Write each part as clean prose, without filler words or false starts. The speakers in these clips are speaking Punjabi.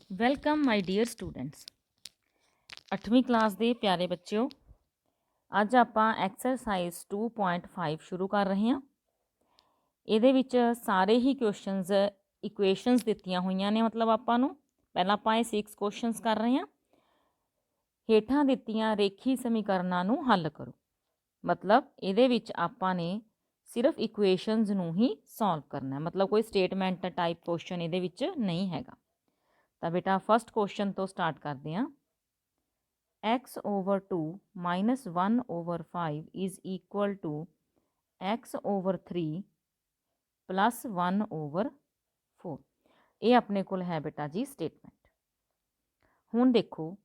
Welcome my dear students. 8ਵੀਂ ਕਲਾਸ ਦੇ ਪਿਆਰੇ ਬੱਚਿਓ, ਅੱਜ ਆਪਾਂ ਐਕਸਰਸਾਈਜ਼ 2.5 ਸ਼ੁਰੂ ਕਰ ਰਹੇ ਹਾਂ। ਇਹਦੇ ਵਿੱਚ ਸਾਰੇ ਹੀ ਕੁਐਸਚਨਸ ਇਕੁਏਸ਼ਨਸ ਦਿੱਤੀਆਂ ਹੋਈਆਂ ਨੇ। ਮਤਲਬ ਆਪਾਂ ਨੂੰ ਪਹਿਲਾਂ ਆਪਾਂ ਇਹ 6 ਕੁਐਸਚਨਸ ਕਰ ਰਹੇ ਹਾਂ। ਹੇਠਾਂ ਦਿੱਤੀਆਂ ਰੇਖੀ ਸਮੀਕਰਨਾਂ ਨੂੰ ਹੱਲ ਕਰੋ। ਮਤਲਬ ਇਹਦੇ ਵਿੱਚ ਆਪਾਂ ਨੇ ਸਿਰਫ ਇਕੁਏਸ਼ਨਸ ਨੂੰ ਹੀ ਸੋਲਵ ਕਰਨਾ ਹੈ। ਮਤਲਬ ਕੋਈ ਸਟੇਟਮੈਂਟ ਟਾਈਪ ਕੁਐਸਚਨ ਇਹਦੇ ਵਿੱਚ ਨਹੀਂ ਹੈਗਾ। ਤਾਂ ਬੇਟਾ ਫਸਟ ਕੁਐਸਚਨ ਤੋਂ ਸਟਾਰਟ ਕਰਦੇ ਹਾਂ। x/2 - 1/5 is equal to x/3 + 1/4। ਇਹ ਆਪਣੇ ਕੋਲ ਹੈ ਬੇਟਾ ਜੀ ਸਟੇਟਮੈਂਟ। ਹੁਣ ਦੇਖੋ,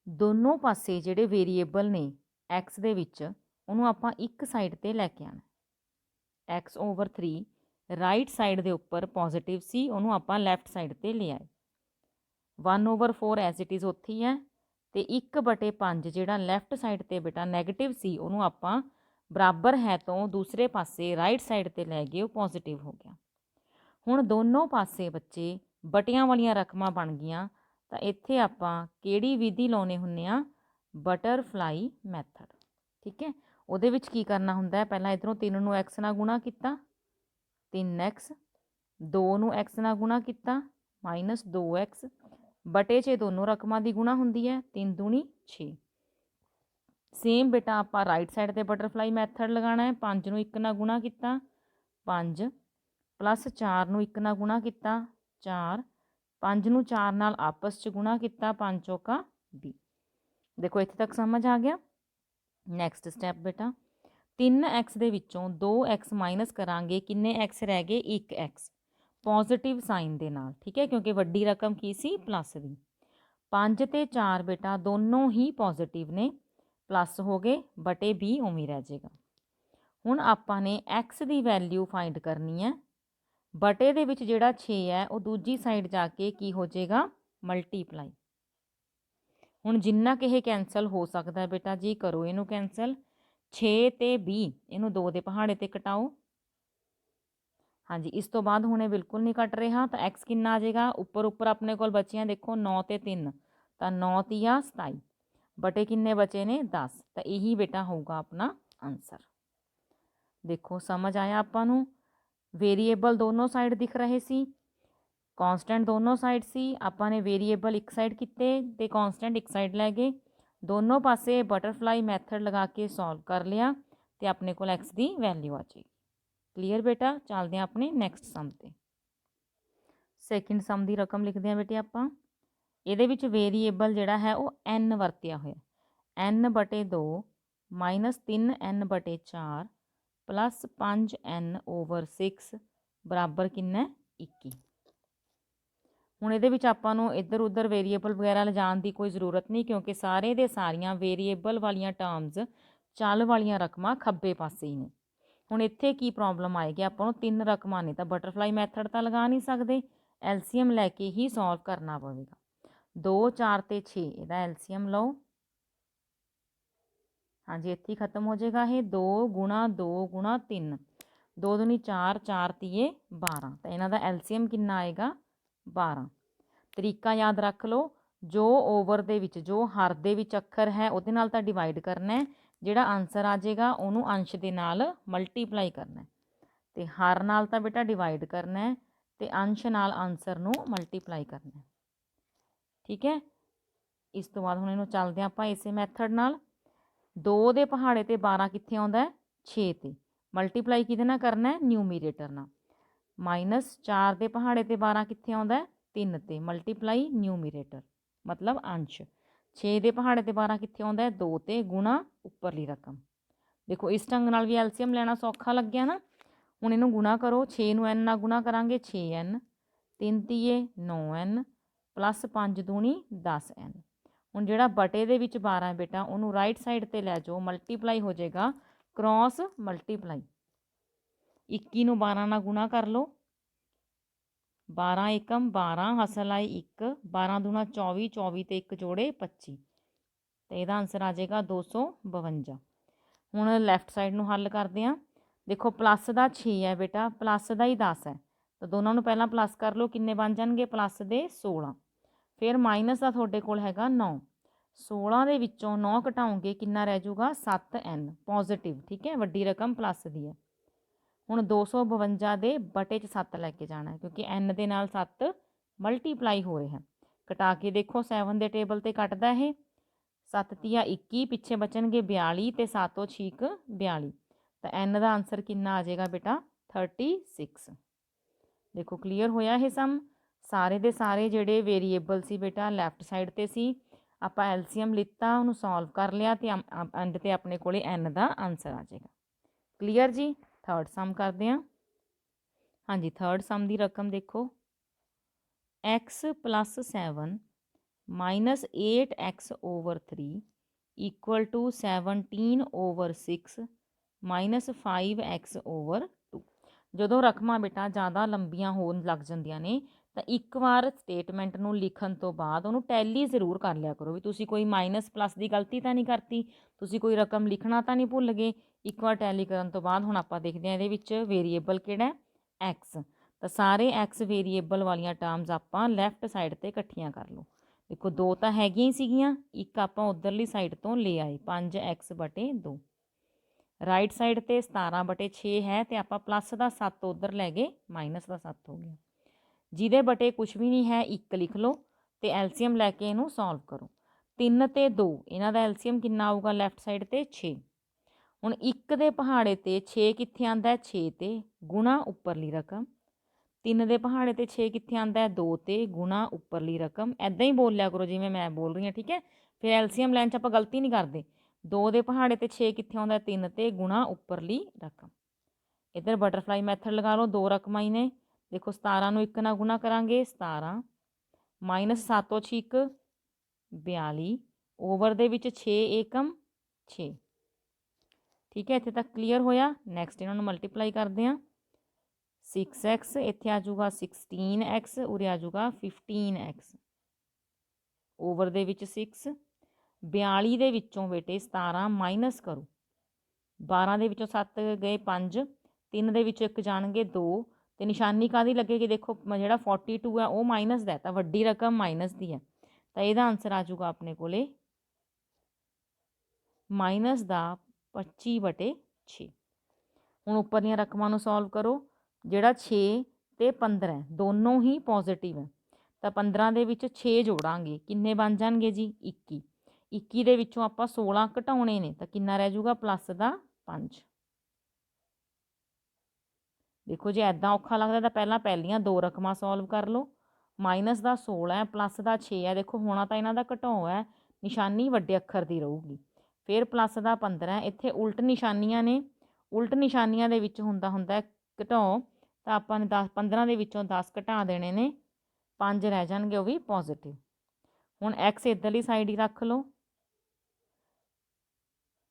ਦੋਨੋਂ ਪਾਸੇ ਜਿਹੜੇ ਵੇਰੀਏਬਲ ਨੇ x ਦੇ ਵਿੱਚ, ਉਹਨੂੰ ਆਪਾਂ ਇੱਕ ਸਾਈਡ ਤੇ ਲੈ ਕੇ ਆਉਣਾ। x/3 ਰਾਈਟ ਸਾਈਡ ਦੇ ਉੱਪਰ ਪੋਜ਼ਿਟਿਵ ਸੀ, ਉਹਨੂੰ ਆਪਾਂ ਲੈਫਟ ਸਾਈਡ ਤੇ ਲੈ ਆਏ। 1/4 ਐਜ਼ ਇਟ ਇਜ਼ ਉੱਥੇ ਹੀ ਹੈ, ਅਤੇ 1/5 ਜਿਹੜਾ ਲੈਫਟ ਸਾਈਡ 'ਤੇ ਬੇਟਾ ਨੈਗੇਟਿਵ ਸੀ, ਉਹਨੂੰ ਆਪਾਂ ਬਰਾਬਰ ਹੈ ਤੋਂ ਦੂਸਰੇ ਪਾਸੇ ਰਾਈਟ ਸਾਈਡ 'ਤੇ ਲੈ ਗਏ, ਉਹ ਪੋਜ਼ਿਟਿਵ ਹੋ ਗਿਆ। ਹੁਣ ਦੋਨੋਂ ਪਾਸੇ ਬੱਚੇ ਬਟਿਆਂ ਵਾਲੀਆਂ ਰਕਮਾਂ ਬਣ ਗਈਆਂ। ਤਾਂ ਇੱਥੇ ਆਪਾਂ ਕਿਹੜੀ ਵਿਧੀ ਲਾਉਣੇ ਹੁੰਦੇ ਆ? Butterfly method. ਠੀਕ ਹੈ, ਉਹਦੇ ਵਿੱਚ ਕੀ ਕਰਨਾ ਹੁੰਦਾ ਹੈ? ਪਹਿਲਾਂ ਇੱਧਰੋਂ 3 ਨੂੰ x ਨਾਲ ਗੁਣਾ ਕੀਤਾ, 3x, 2 ਨੂੰ x ਨਾਲ ਗੁਣਾ ਕੀਤਾ, -2x, ਬਟੇ 'ਚ ਦੋਨੋਂ ਰਕਮਾਂ ਦੀ ਗੁਣਾ ਹੁੰਦੀ ਹੈ, 3 ਦੂਣੀ 6। ਸੇਮ ਬੇਟਾ ਆਪਾਂ ਰਾਈਟ ਸਾਈਡ 'ਤੇ ਬਟਰਫਲਾਈ ਮੈਥਡ ਲਗਾਉਣਾ ਹੈ। 5 ਨੂੰ 1 ਨਾਲ ਗੁਣਾ ਕੀਤਾ, 5, + 4 ਨੂੰ 1 ਨਾਲ ਗੁਣਾ ਕੀਤਾ, 4, 5 ਨੂੰ 4 ਨਾਲ ਆਪਸ 'ਚ ਗੁਣਾ ਕੀਤਾ, 5 ਚੌਕਾ 20। ਦੇਖੋ ਇੱਥੇ ਤੱਕ ਸਮਝ ਆ ਗਿਆ। ਨੈਕਸਟ ਸਟੈਪ ਬੇਟਾ, 3x ਦੇ ਵਿੱਚੋਂ 2x ਮਾਈਨਸ ਕਰਾਂਗੇ, ਕਿੰਨੇ x ਰਹਿ ਗਏ? 1x, ਪੋਜ਼ਿਟਿਵ ਸਾਈਨ ਦੇ ਨਾਲ। ਠੀਕ ਹੈ, ਕਿਉਂਕਿ ਵੱਡੀ ਰਕਮ ਕੀ ਸੀ? ਪਲੱਸ ਦੀ। 5 ਅਤੇ 4 ਬੇਟਾ ਦੋਨੋਂ ਹੀ ਪੋਜ਼ਿਟਿਵ ਨੇ, ਪਲੱਸ ਹੋ ਗਏ, ਬਟੇ 20 ਉਵੇਂ ਰਹਿ ਜਾਏਗਾ। ਹੁਣ ਆਪਾਂ ਨੇ x ਦੀ ਵੈਲਿਊ ਫਾਈਂਡ ਕਰਨੀ ਹੈ। ਬਟੇ ਦੇ ਵਿੱਚ ਜਿਹੜਾ 6 ਹੈ, ਉਹ ਦੂਜੀ ਸਾਈਡ ਜਾ ਕੇ ਕੀ ਹੋ ਜਾਏਗਾ? ਮਲਟੀਪਲਾਈ। ਹੁਣ ਜਿੰਨਾ ਕਿ ਇਹ ਕੈਂਸਲ ਹੋ ਸਕਦਾ ਹੈ ਬੇਟਾ ਜੀ, ਕਰੋ ਇਹਨੂੰ ਕੈਂਸਲ। 6 ਅਤੇ 20, ਇਹਨੂੰ 2 ਦੇ ਪਹਾੜੇ 'ਤੇ ਕਟਾਓ। ਹਾਂਜੀ, ਇਸ ਤੋਂ ਬਾਅਦ ਹੁਣ ਇਹ ਬਿਲਕੁਲ ਨਹੀਂ ਕੱਟ ਰਿਹਾ, ਤਾਂ x ਕਿੰਨਾ ਆ ਜਾਏਗਾ? ਉੱਪਰ ਆਪਣੇ ਕੋਲ ਬਚੀਆਂ ਦੇਖੋ 9 ਅਤੇ 3, ਤਾਂ 9 ਤੀਆ 27, ਬਟੇ ਕਿੰਨੇ ਬਚੇ ਨੇ? 10। ਤਾਂ ਇਹੀ ਬੇਟਾ ਹੋਊਗਾ ਆਪਣਾ ਆਨਸਰ। ਦੇਖੋ ਸਮਝ ਆਇਆ ਆਪਾਂ ਨੂੰ? ਵੇਰੀਏਬਲ ਦੋਨੋਂ ਸਾਈਡ ਦਿਖ ਰਹੇ ਸੀ, ਕੌਂਸਟੈਂਟ ਦੋਨੋਂ ਸਾਈਡ ਸੀ। ਆਪਾਂ ਨੇ ਵੇਰੀਏਬਲ ਇੱਕ ਸਾਈਡ ਕੀਤੇ ਅਤੇ ਕੌਂਸਟੈਂਟ ਇੱਕ ਸਾਈਡ ਲੈ ਗਏ। ਦੋਨੋਂ ਪਾਸੇ ਬਟਰਫਲਾਈ ਮੈਥਡ ਲਗਾ ਕੇ ਸੋਲਵ ਕਰ ਲਿਆ, ਅਤੇ ਆਪਣੇ ਕੋਲ x ਦੀ ਵੈਲਿਊ ਆ ਜਾਏਗੀ। ਕਲੀਅਰ ਬੇਟਾ? ਚੱਲਦੇ ਹਾਂ ਆਪਣੇ ਨੈਕਸਟ ਸਮ 'ਤੇ। ਸੈਕਿੰਡ ਸਮ ਦੀ ਰਕਮ ਲਿਖਦੇ ਹਾਂ ਬੇਟੇ ਆਪਾਂ। ਇਹਦੇ ਵਿੱਚ ਵੇਰੀਏਬਲ ਜਿਹੜਾ ਹੈ ਉਹ n ਵਰਤਿਆ ਹੋਇਆ। n/2 - 3n/4 + 5n/6 ਬਰਾਬਰ ਕਿੰਨਾ? 21। ਹੁਣ ਇਹਦੇ ਵਿੱਚ ਆਪਾਂ ਨੂੰ ਇੱਧਰ ਉੱਧਰ ਵੇਰੀਏਬਲ ਵਗੈਰਾ ਲਿਜਾਣ ਦੀ ਕੋਈ ਜ਼ਰੂਰਤ ਨਹੀਂ, ਕਿਉਂਕਿ ਸਾਰੇ ਦੇ ਸਾਰੀਆਂ ਵੇਰੀਏਬਲ ਵਾਲੀਆਂ ਟਰਮਸ, ਚੱਲ ਵਾਲੀਆਂ ਰਕਮਾਂ ਖੱਬੇ ਪਾਸੇ ਹੀ ਨੇ। ਹੁਣ ਇੱਥੇ ਕੀ ਪ੍ਰੋਬਲਮ ਆਏਗੀ? ਆਪਾਂ ਨੂੰ 3 ਰਕਮਾਂ ਨੇ, ਤਾਂ ਬਟਰਫਲਾਈ ਮੈਥਡ ਤਾਂ ਲਗਾ ਨਹੀਂ ਸਕਦੇ, ਐਲਸੀਐਮ ਲੈ ਕੇ ਹੀ ਸੋਲਵ ਕਰਨਾ ਪਵੇਗਾ। 2, 4 ਅਤੇ 6, ਇਹਦਾ ਐਲਸੀਐਮ ਲਓ। ਹਾਂਜੀ, ਇੱਥੇ ਹੀ ਖਤਮ ਹੋ ਜਾਏਗਾ ਇਹ। 2 × 2 × 3, 2 ਦੂਣੀ 4, 4 ਤੀਏ 12, ਤਾਂ ਇਹਨਾਂ ਦਾ ਐਲਸੀਐਮ ਕਿੰਨਾ ਆਏਗਾ? 12। ਤਰੀਕਾ ਯਾਦ ਰੱਖ ਲਓ, ਜੋ ਓਵਰ ਦੇ ਵਿੱਚ, ਜੋ ਹਰ ਦੇ ਵਿੱਚ ਅੱਖਰ ਹੈ ਉਹਦੇ ਨਾਲ ਤਾਂ ਡਿਵਾਈਡ ਕਰਨਾ ਹੈ, ਜਿਹੜਾ ਆਨਸਰ ਆ ਜਾਏਗਾ ਉਹਨੂੰ ਅੰਸ਼ ਦੇ ਨਾਲ ਮਲਟੀਪਲਾਈ ਕਰਨਾ, ਅਤੇ ਹਰ ਨਾਲ ਤਾਂ ਬੇਟਾ ਡਿਵਾਈਡ ਕਰਨਾ ਹੈ, ਅਤੇ ਅੰਸ਼ ਨਾਲ ਆਨਸਰ ਨੂੰ ਮਲਟੀਪਲਾਈ ਕਰਨਾ। ਠੀਕ ਹੈ, ਇਸ ਤੋਂ ਬਾਅਦ ਹੁਣ ਇਹਨੂੰ ਚੱਲਦੇ ਆਪਾਂ ਇਸੇ ਮੈਥਡ ਨਾਲ। 2 ਦੇ ਪਹਾੜੇ 'ਤੇ 12 ਕਿੱਥੇ ਆਉਂਦਾ ਹੈ? 6 'ਤੇ। ਮਲਟੀਪਲਾਈ ਕਿਹਦੇ ਨਾਲ ਕਰਨਾ ਹੈ? ਨਿਊਮੀਰੇਟਰ ਨਾਲ। -4 ਦੇ ਪਹਾੜੇ 'ਤੇ 12 ਕਿੱਥੇ ਆਉਂਦਾ ਹੈ? 3 'ਤੇ। ਮਲਟੀਪਲਾਈ ਨਿਊਮੀਰੇਟਰ ਮਤਲਬ ਅੰਸ਼। 6 ਦੇ ਪਹਾੜੇ 'ਤੇ 12 ਕਿੱਥੇ ਆਉਂਦਾ ਹੈ? 2 'ਤੇ, ਗੁਣਾ ਉੱਪਰਲੀ ਰਕਮ। ਦੇਖੋ ਇਸ ਢੰਗ ਨਾਲ ਵੀ ਐਲਸੀਐਮ ਲੈਣਾ ਸੌਖਾ ਲੱਗਿਆ ਨਾ। ਹੁਣ ਇਹਨੂੰ ਗੁਣਾ ਕਰੋ। 6 ਨੂੰ n ਨਾਲ ਗੁਣਾ ਕਰਾਂਗੇ, 6n, 3 ਤੀਏ 9n, + 5 ਦੂਣੀ 10n। ਹੁਣ ਜਿਹੜਾ ਬਟੇ ਦੇ ਵਿੱਚ 12 ਬੇਟਾ, ਉਹਨੂੰ ਰਾਈਟ ਸਾਈਡ 'ਤੇ ਲੈ ਜਾਓ, ਮਲਟੀਪਲਾਈ ਹੋ ਜਾਏਗਾ, ਕ੍ਰੋਸ ਮਲਟੀਪਲਾਈ। 21 ਨੂੰ 12 ਨਾਲ ਗੁਣਾ ਕਰ ਲਓ, 12 ਏਕਮ 12, ਹਸਲ ਆਈ 1, 12 ਦੂਣਾ 24, 24 ਅਤੇ 1 ਜੋੜੇ 25, ਅਤੇ ਇਹਦਾ ਆਨਸਰ ਆ ਜਾਏਗਾ 252। ਹੁਣ ਲੈਫਟ ਸਾਈਡ ਨੂੰ ਹੱਲ ਕਰਦੇ ਹਾਂ। ਦੇਖੋ ਪਲੱਸ ਦਾ 6 ਹੈ ਬੇਟਾ, ਪਲੱਸ ਦਾ ਹੀ 10 ਹੈ, ਤਾਂ ਦੋਨਾਂ ਨੂੰ ਪਹਿਲਾਂ ਪਲੱਸ ਕਰ ਲਓ, ਕਿੰਨੇ ਬਣ ਜਾਣਗੇ? ਪਲੱਸ ਦੇ 16। ਫਿਰ ਮਾਈਨਸ ਦਾ ਤੁਹਾਡੇ ਕੋਲ ਹੈਗਾ 9। 16 ਦੇ ਵਿੱਚੋਂ 9 ਘਟਾਓਗੇ ਕਿੰਨਾ ਰਹਿ ਜਾਊਗਾ 7n ਪੋਜ਼ਿਟਿਵ। ਠੀਕ ਹੈ, ਵੱਡੀ ਰਕਮ ਪਲੱਸ ਦੀ ਹੈ। ਹੁਣ 252 ਦੇ ਬਟੇ 'ਚ 7 ਲੈ ਕੇ ਜਾਣਾ ਹੈ ਕਿਉਂਕਿ n ਦੇ ਨਾਲ 7 ਮਲਟੀਪਲਾਈ ਹੋ ਰਿਹਾ। ਘਟਾ ਕੇ ਦੇਖੋ 7 ਦੇ ਟੇਬਲ 'ਤੇ ਕੱਟਦਾ ਇਹ 7 ਤੀਆ 21, ਪਿੱਛੇ ਬਚਣਗੇ 42 ਅਤੇ 7 6 42। ਤਾਂ n ਦਾ ਆਂਸਰ ਕਿੰਨਾ ਆ ਜਾਏਗਾ ਬੇਟਾ 36। ਦੇਖੋ ਕਲੀਅਰ ਹੋਇਆ ਇਹ ਸਮ। ਸਾਰੇ ਦੇ ਸਾਰੇ ਜਿਹੜੇ ਵੇਰੀਏਬਲ ਸੀ ਬੇਟਾ ਲੈਫਟ ਸਾਈਡ 'ਤੇ ਸੀ, ਆਪਾਂ ਐਲਸੀਐਮ ਲਿੱਤਾ, ਉਹਨੂੰ ਸੋਲਵ ਕਰ ਲਿਆ ਅਤੇ ਐਂਡ 'ਤੇ ਆਪਣੇ ਕੋਲੇ n ਦਾ ਆਂਸਰ ਆ ਜਾਏਗਾ। ਕਲੀਅਰ ਜੀ। ਥਰਡ ਸਮ ਕਰਦੇ ਹਾਂ। ਹਾਂਜੀ, ਥਰਡ ਸਮ ਦੀ ਰਕਮ ਦੇਖੋ x + 7 minus 8x over 3 equal to 17/6 minus 5x over 2। ਜਦੋਂ ਰਕਮਾਂ ਬੇਟਾ ਜ਼ਿਆਦਾ ਲੰਬੀਆਂ ਹੋਣ ਲੱਗ ਜਾਂਦੀਆਂ ਨੇ ਤਾਂ ਇੱਕ ਵਾਰ ਸਟੇਟਮੈਂਟ ਨੂੰ ਲਿਖਣ ਤੋਂ ਬਾਅਦ ਉਹਨੂੰ ਟੈਲੀ ਜ਼ਰੂਰ ਕਰ ਲਿਆ ਕਰੋ ਵੀ ਤੁਸੀਂ ਕੋਈ ਮਾਈਨਸ ਪਲੱਸ ਦੀ ਗਲਤੀ ਤਾਂ ਨਹੀਂ ਕਰਤੀ, ਤੁਸੀਂ ਕੋਈ ਰਕਮ ਲਿਖਣਾ ਤਾਂ ਨਹੀਂ ਭੁੱਲ ਗਏ। ਇੱਕ ਵਾਰ ਟੈਲੀ ਕਰਨ ਤੋਂ ਬਾਅਦ ਹੁਣ ਆਪਾਂ ਦੇਖਦੇ ਹਾਂ ਇਹਦੇ ਵਿੱਚ ਵੇਰੀਏਬਲ ਕਿਹੜਾ x, ਤਾਂ ਸਾਰੇ x ਵੇਰੀਏਬਲ ਵਾਲੀਆਂ ਟਰਮਸ ਆਪਾਂ ਲੈਫਟ ਸਾਈਡ 'ਤੇ ਇਕੱਠੀਆਂ ਕਰ ਲਓ। ਦੇਖੋ 2 ਤਾਂ ਹੈਗੀਆਂ ਹੀ ਸੀਗੀਆਂ, ਇੱਕ ਆਪਾਂ ਉੱਧਰਲੀ ਸਾਈਡ ਤੋਂ ਲੈ ਆਏ 5x/2। ਰਾਈਟ ਸਾਈਡ 'ਤੇ 17/6 ਹੈ ਅਤੇ ਆਪਾਂ ਪਲੱਸ ਦਾ 7 ਉੱਧਰ ਲੈ ਗਏ, ਮਾਈਨਸ ਦਾ 7 ਹੋ ਗਿਆ। ਜਿਹਦੇ ਬਟੇ ਕੁਛ ਵੀ ਨਹੀਂ ਹੈ 1 ਲਿਖ ਲਓ ਅਤੇ ਐਲਸੀਐਮ ਲੈ ਕੇ ਇਹਨੂੰ ਸੋਲਵ ਕਰੋ। 3 ਅਤੇ 2 ਇਹਨਾਂ ਦਾ ਐਲਸੀਐਮ ਕਿੰਨਾ ਆਊਗਾ ਲੈਫਟ ਸਾਈਡ 'ਤੇ 6। ਹੁਣ 1 ਦੇ ਪਹਾੜੇ 'ਤੇ 6 ਕਿੱਥੇ ਆਉਂਦਾ 6 'ਤੇ ਗੁਣਾ ਉੱਪਰਲੀ ਰਕਮ। 3 ਦੇ ਪਹਾੜੇ 'ਤੇ 6 ਕਿੱਥੇ ਆਉਂਦਾ 2 'ਤੇ ਗੁਣਾ ਉੱਪਰਲੀ ਰਕਮ। ਐਦਾਂ ਹੀ ਬੋਲ ਲਿਆ ਕਰੋ ਜਿਵੇਂ ਮੈਂ ਬੋਲ ਰਹੀ ਹਾਂ, ਠੀਕ ਹੈ। ਫਿਰ ਐਲਸੀਐਮ ਲੈਣ 'ਚ ਆਪਾਂ ਗਲਤੀ ਨਹੀਂ ਕਰਦੇ। 2 ਦੇ ਪਹਾੜੇ 'ਤੇ 6 ਕਿੱਥੇ ਆਉਂਦਾ 3 'ਤੇ ਗੁਣਾ ਉੱਪਰਲੀ ਰਕਮ। ਇੱਧਰ ਬਟਰਫਲਾਈ ਮੈਥਡ ਲਗਾ ਲਓ, 2 ਰਕਮਾਂ ਹੀ ਨੇ। ਦੇਖੋ 17 ਨੂੰ 1 ਨਾਲ ਗੁਣਾ ਕਰਾਂਗੇ 17 ਮਾਈਨਸ 7 6 42 ਓਵਰ ਦੇ ਵਿੱਚ 6 ਏਕਮ 6। ਠੀਕ ਹੈ, ਇੱਥੇ ਤੱਕ ਕਲੀਅਰ ਹੋਇਆ। ਨੈਕਸਟ ਇਹਨਾਂ ਨੂੰ ਮਲਟੀਪਲਾਈ ਕਰਦੇ ਹਾਂ। 6x ਇੱਥੇ ਆ ਜਾਊਗਾ 16x, ਉਰੇ ਆ ਜਾਊਗਾ 15x ਓਵਰ ਦੇ ਵਿੱਚ 6। 42 ਦੇ ਵਿੱਚੋਂ ਬੇਟੇ 17 ਮਾਈਨਸ ਕਰੋ, 12 ਦੇ ਵਿੱਚੋਂ 7 ਗਏ 5, 3 ਦੇ ਵਿੱਚੋਂ 1 ਜਾਣਗੇ 2 ਅਤੇ ਨਿਸ਼ਾਨੀ ਕਾਹਦੀ ਲੱਗੇਗੀ ਦੇਖੋ ਜਿਹੜਾ 42 ਹੈ ਉਹ ਮਾਈਨਸ ਦਾ, ਤਾਂ ਵੱਡੀ ਰਕਮ ਮਾਈਨਸ ਦੀ ਹੈ, ਤਾਂ ਇਹਦਾ ਆਂਸਰ ਆ ਜਾਊਗਾ ਆਪਣੇ ਕੋਲੇ ਮਾਈਨਸ ਦਾ 25/6। ਹੁਣ ਉੱਪਰਲੀਆਂ ਰਕਮਾਂ ਨੂੰ ਸੋਲਵ ਕਰੋ। ਜਿਹੜਾ 6 ਅਤੇ 15 ਦੋਨੋਂ ਹੀ ਪੋਜ਼ੀਟਿਵ ਹੈ, ਤਾਂ 15 ਦੇ ਵਿੱਚ 6 ਜੋੜਾਂਗੇ, ਕਿੰਨੇ ਬਣ ਜਾਣਗੇ ਜੀ 21। 21 ਦੇ ਵਿੱਚੋਂ ਆਪਾਂ 16 ਘਟਾਉਣੇ ਨੇ, ਤਾਂ ਕਿੰਨਾ ਰਹਿ ਜਾਊਗਾ ਪਲੱਸ ਦਾ 5। ਦੇਖੋ ਜੇ ਐਦਾਂ ਔਖਾ ਲੱਗਦਾ ਤਾਂ ਪਹਿਲਾਂ ਪਹਿਲੀਆਂ 2 ਰਕਮਾਂ ਸੋਲਵ ਕਰ ਲਓ। ਮਾਈਨਸ ਦਾ 16 ਹੈ, ਪਲੱਸ ਦਾ 6 ਹੈ। ਦੇਖੋ ਹੋਣਾ ਤਾਂ ਇਹਨਾਂ ਦਾ ਘਟਾਓ ਹੈ, ਨਿਸ਼ਾਨੀ ਵੱਡੇ ਅੱਖਰ ਦੀ ਰਹੂਗੀ। ਫਿਰ ਪਲੱਸ ਦਾ 15, ਇੱਥੇ ਉਲਟ ਨਿਸ਼ਾਨੀਆਂ ਨੇ, ਉਲਟ ਨਿਸ਼ਾਨੀਆਂ ਦੇ ਵਿੱਚ ਹੁੰਦਾ ਘਟਾਓ, ਤਾਂ ਆਪਾਂ ਨੇ 15 ਦੇ ਵਿੱਚੋਂ 10 ਘਟਾ ਦੇਣੇ ਨੇ, 5 ਰਹਿ ਜਾਣਗੇ ਉਹ ਵੀ ਪੋਜ਼ੀਟਿਵ। ਹੁਣ x ਇੱਧਰਲੀ ਸਾਈਡ ਹੀ ਰੱਖ ਲਓ,